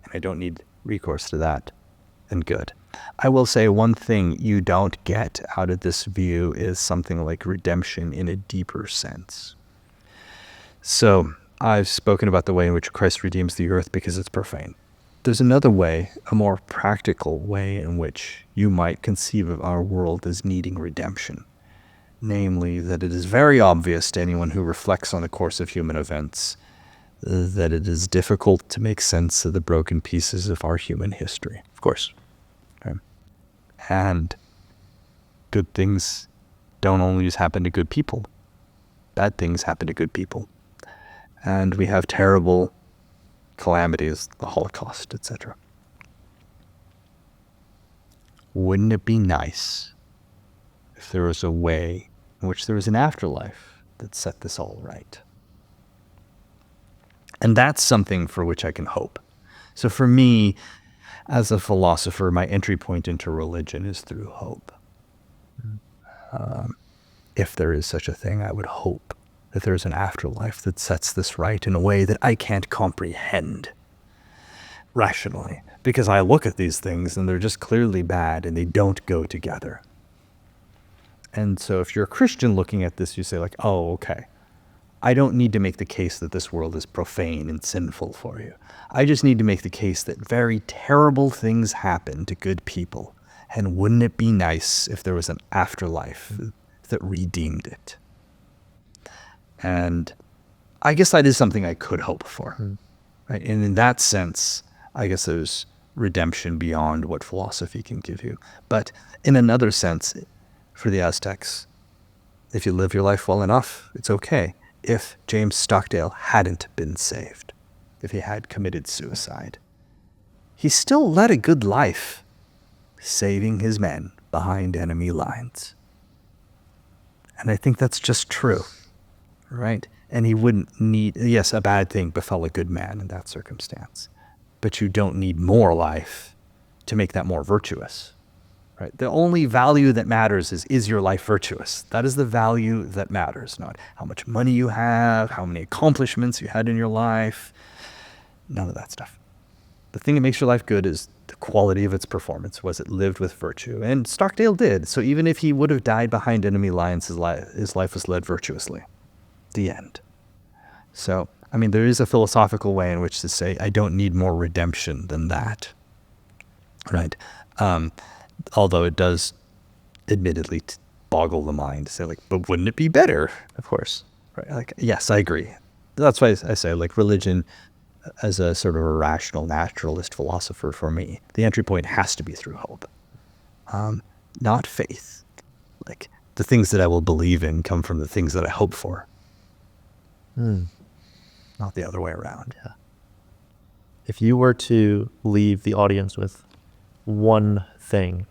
and I don't need recourse to that, then good. I will say one thing you don't get out of this view is something like redemption in a deeper sense. So I've spoken about the way in which Christ redeems the earth because it's profane. There's another way, a more practical way in which you might conceive of our world as needing redemption. Namely, that it is very obvious to anyone who reflects on the course of human events that it is difficult to make sense of the broken pieces of our human history. Of course. Okay. And good things don't always happen to good people. Bad things happen to good people. And we have terrible calamities, the Holocaust, etc. Wouldn't it be nice if there was a way in which there was an afterlife that set this all right? And that's something for which I can hope. So for me, as a philosopher, my entry point into religion is through hope. If there is such a thing, I would hope that there's an afterlife that sets this right in a way that I can't comprehend rationally. Because I look at these things and they're just clearly bad and they don't go together. And so if you're a Christian looking at this, you say like, oh, okay. I don't need to make the case that this world is profane and sinful for you. I just need to make the case that very terrible things happen to good people. And wouldn't it be nice if there was an afterlife that redeemed it? And I guess that is something I could hope for. Right? And in that sense, I guess there's redemption beyond what philosophy can give you. But in another sense, for the Aztecs, if you live your life well enough, it's okay. If James Stockdale hadn't been saved, if he had committed suicide, he still led a good life, saving his men behind enemy lines. And I think that's just true, right? And he wouldn't need, yes, a bad thing befell a good man in that circumstance, but you don't need more life to make that more virtuous. Right? The only value that matters is your life virtuous? That is the value that matters, not how much money you have, how many accomplishments you had in your life, none of that stuff. The thing that makes your life good is the quality of its performance. Was it lived with virtue? And Stockdale did. So even if he would have died behind enemy lines, his life was led virtuously. The end. So, I mean, there is a philosophical way in which to say, I don't need more redemption than that. Right? Although it does admittedly boggle the mind to say, like, but wouldn't it be better? Of course. Right? Like, yes, I agree. That's why I say, like, religion as a sort of a rational naturalist philosopher, for me, the entry point has to be through hope, not faith. Like, the things that I will believe in come from the things that I hope for, not the other way around. Yeah. If you were to leave the audience with one thing,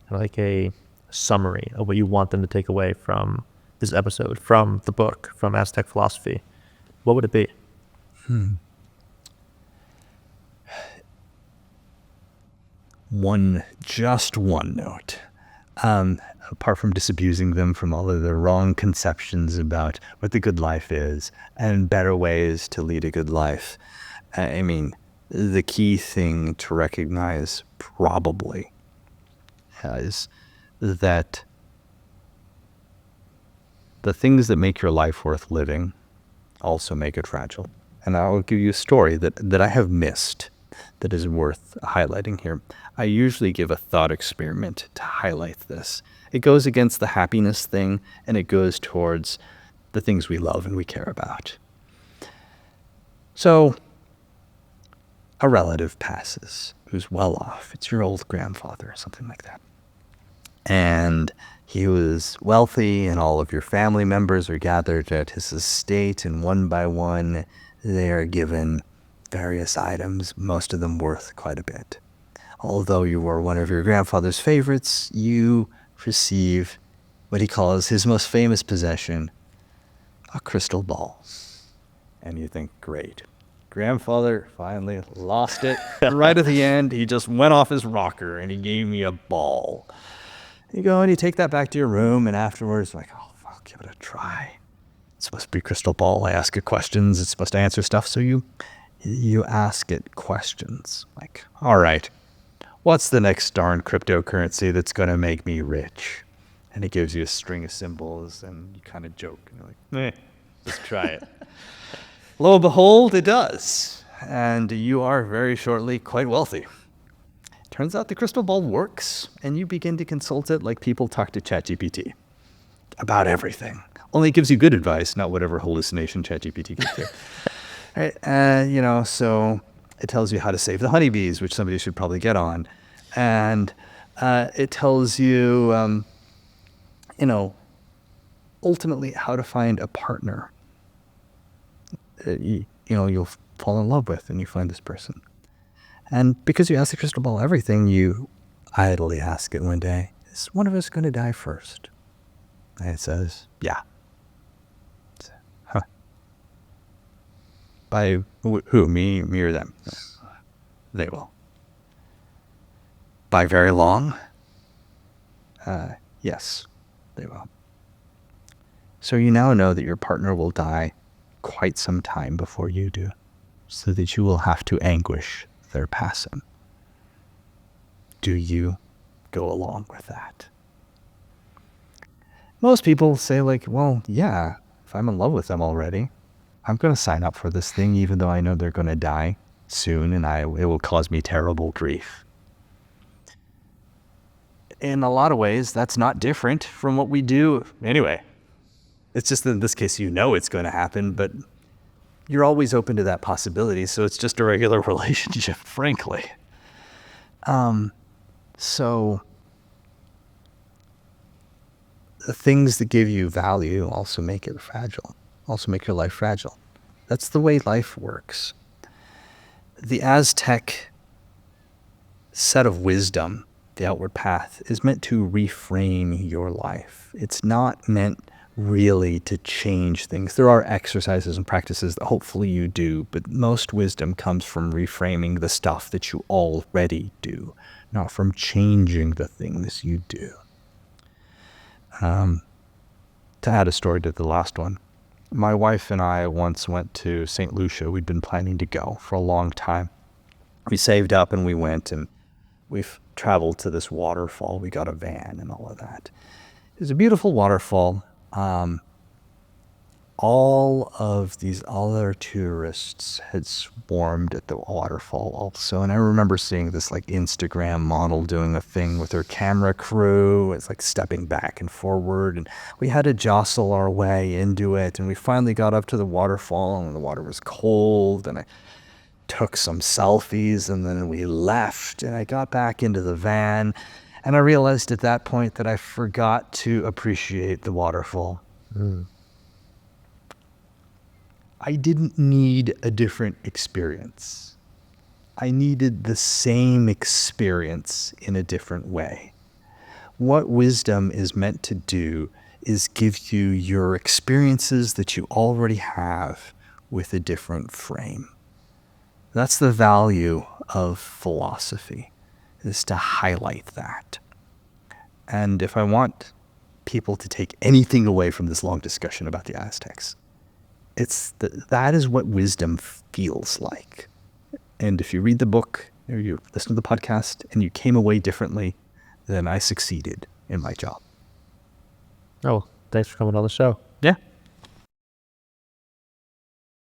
like a summary of what you want them to take away from this episode, from the book, from Aztec philosophy, what would it be? Just one note. Apart from disabusing them from all of their wrong conceptions about what the good life is and better ways to lead a good life, I mean, the key thing to recognize probably is that the things that make your life worth living also make it fragile. And I'll give you a story that I have missed that is worth highlighting here. I usually give a thought experiment to highlight this. It goes against the happiness thing, and it goes towards the things we love and we care about. So, a relative passes who's well off. It's your old grandfather or something like that. And he was wealthy, and all of your family members are gathered at his estate, and one by one they are given various items, most of them worth quite a bit. Although you were one of your grandfather's favorites, you receive what he calls his most famous possession, a crystal ball. And you think, great. Grandfather finally lost it. Right at the end, he just went off his rocker and he gave me a ball. You go and you take that back to your room, and afterwards, like, oh, I'll give it a try. It's supposed to be a crystal ball. I ask it questions. It's supposed to answer stuff. So you ask it questions like, all right, what's the next darn cryptocurrency that's going to make me rich? And it gives you a string of symbols, and you kind of joke. And you're like, let's try it. Lo and behold, it does. And you are very shortly quite wealthy. Turns out the crystal ball works, and you begin to consult it like people talk to ChatGPT about everything. Only it gives you good advice, not whatever hallucination ChatGPT gives you. Right? So it tells you how to save the honeybees, which somebody should probably get on. And it tells you, ultimately how to find a partner that you'll fall in love with, and you find this person. And because you ask the crystal ball everything, you idly ask it one day, is one of us going to die first? And it says, yeah. Huh. By who? Me or them? They will. By very long? Yes, they will. So you now know that your partner will die quite some time before you do, so that you will have to anguish their passing. Do you go along with that? Most people say, like, well, yeah, if I'm in love with them already, I'm going to sign up for this thing, even though I know they're going to die soon, and it will cause me terrible grief. In a lot of ways, that's not different from what we do anyway. It's just that in this case, it's going to happen, but you're always open to that possibility, so it's just a regular relationship, frankly. So the things that give you value also make it fragile, also make your life fragile. That's the way life works. The Aztec set of wisdom, the outward path, is meant to reframe your life. It's not meant really to change things. There are exercises and practices that hopefully you do, but most wisdom comes from reframing the stuff that you already do, not from changing the things you do. To add a story to the last one, my wife and I once went to St. Lucia. We'd been planning to go for a long time. We saved up and we went, and we've traveled to this waterfall. We got a van and all of that. It was a beautiful waterfall. all of these other tourists had swarmed at the waterfall also. And I remember seeing this like Instagram model doing a thing with her camera crew. It's like stepping back and forward. And we had to jostle our way into it. And we finally got up to the waterfall, and the water was cold. And I took some selfies, and then we left. And I got back into the van. And I realized at that point that I forgot to appreciate the waterfall. I didn't need a different experience. I needed the same experience in a different way. What wisdom is meant to do is give you your experiences that you already have with a different frame. That's the value of philosophy, is to highlight that. And if I want people to take anything away from this long discussion about the Aztecs, that is what wisdom feels like. And if you read the book or you listen to the podcast and you came away differently, then I succeeded in my job. Oh, thanks for coming on the show.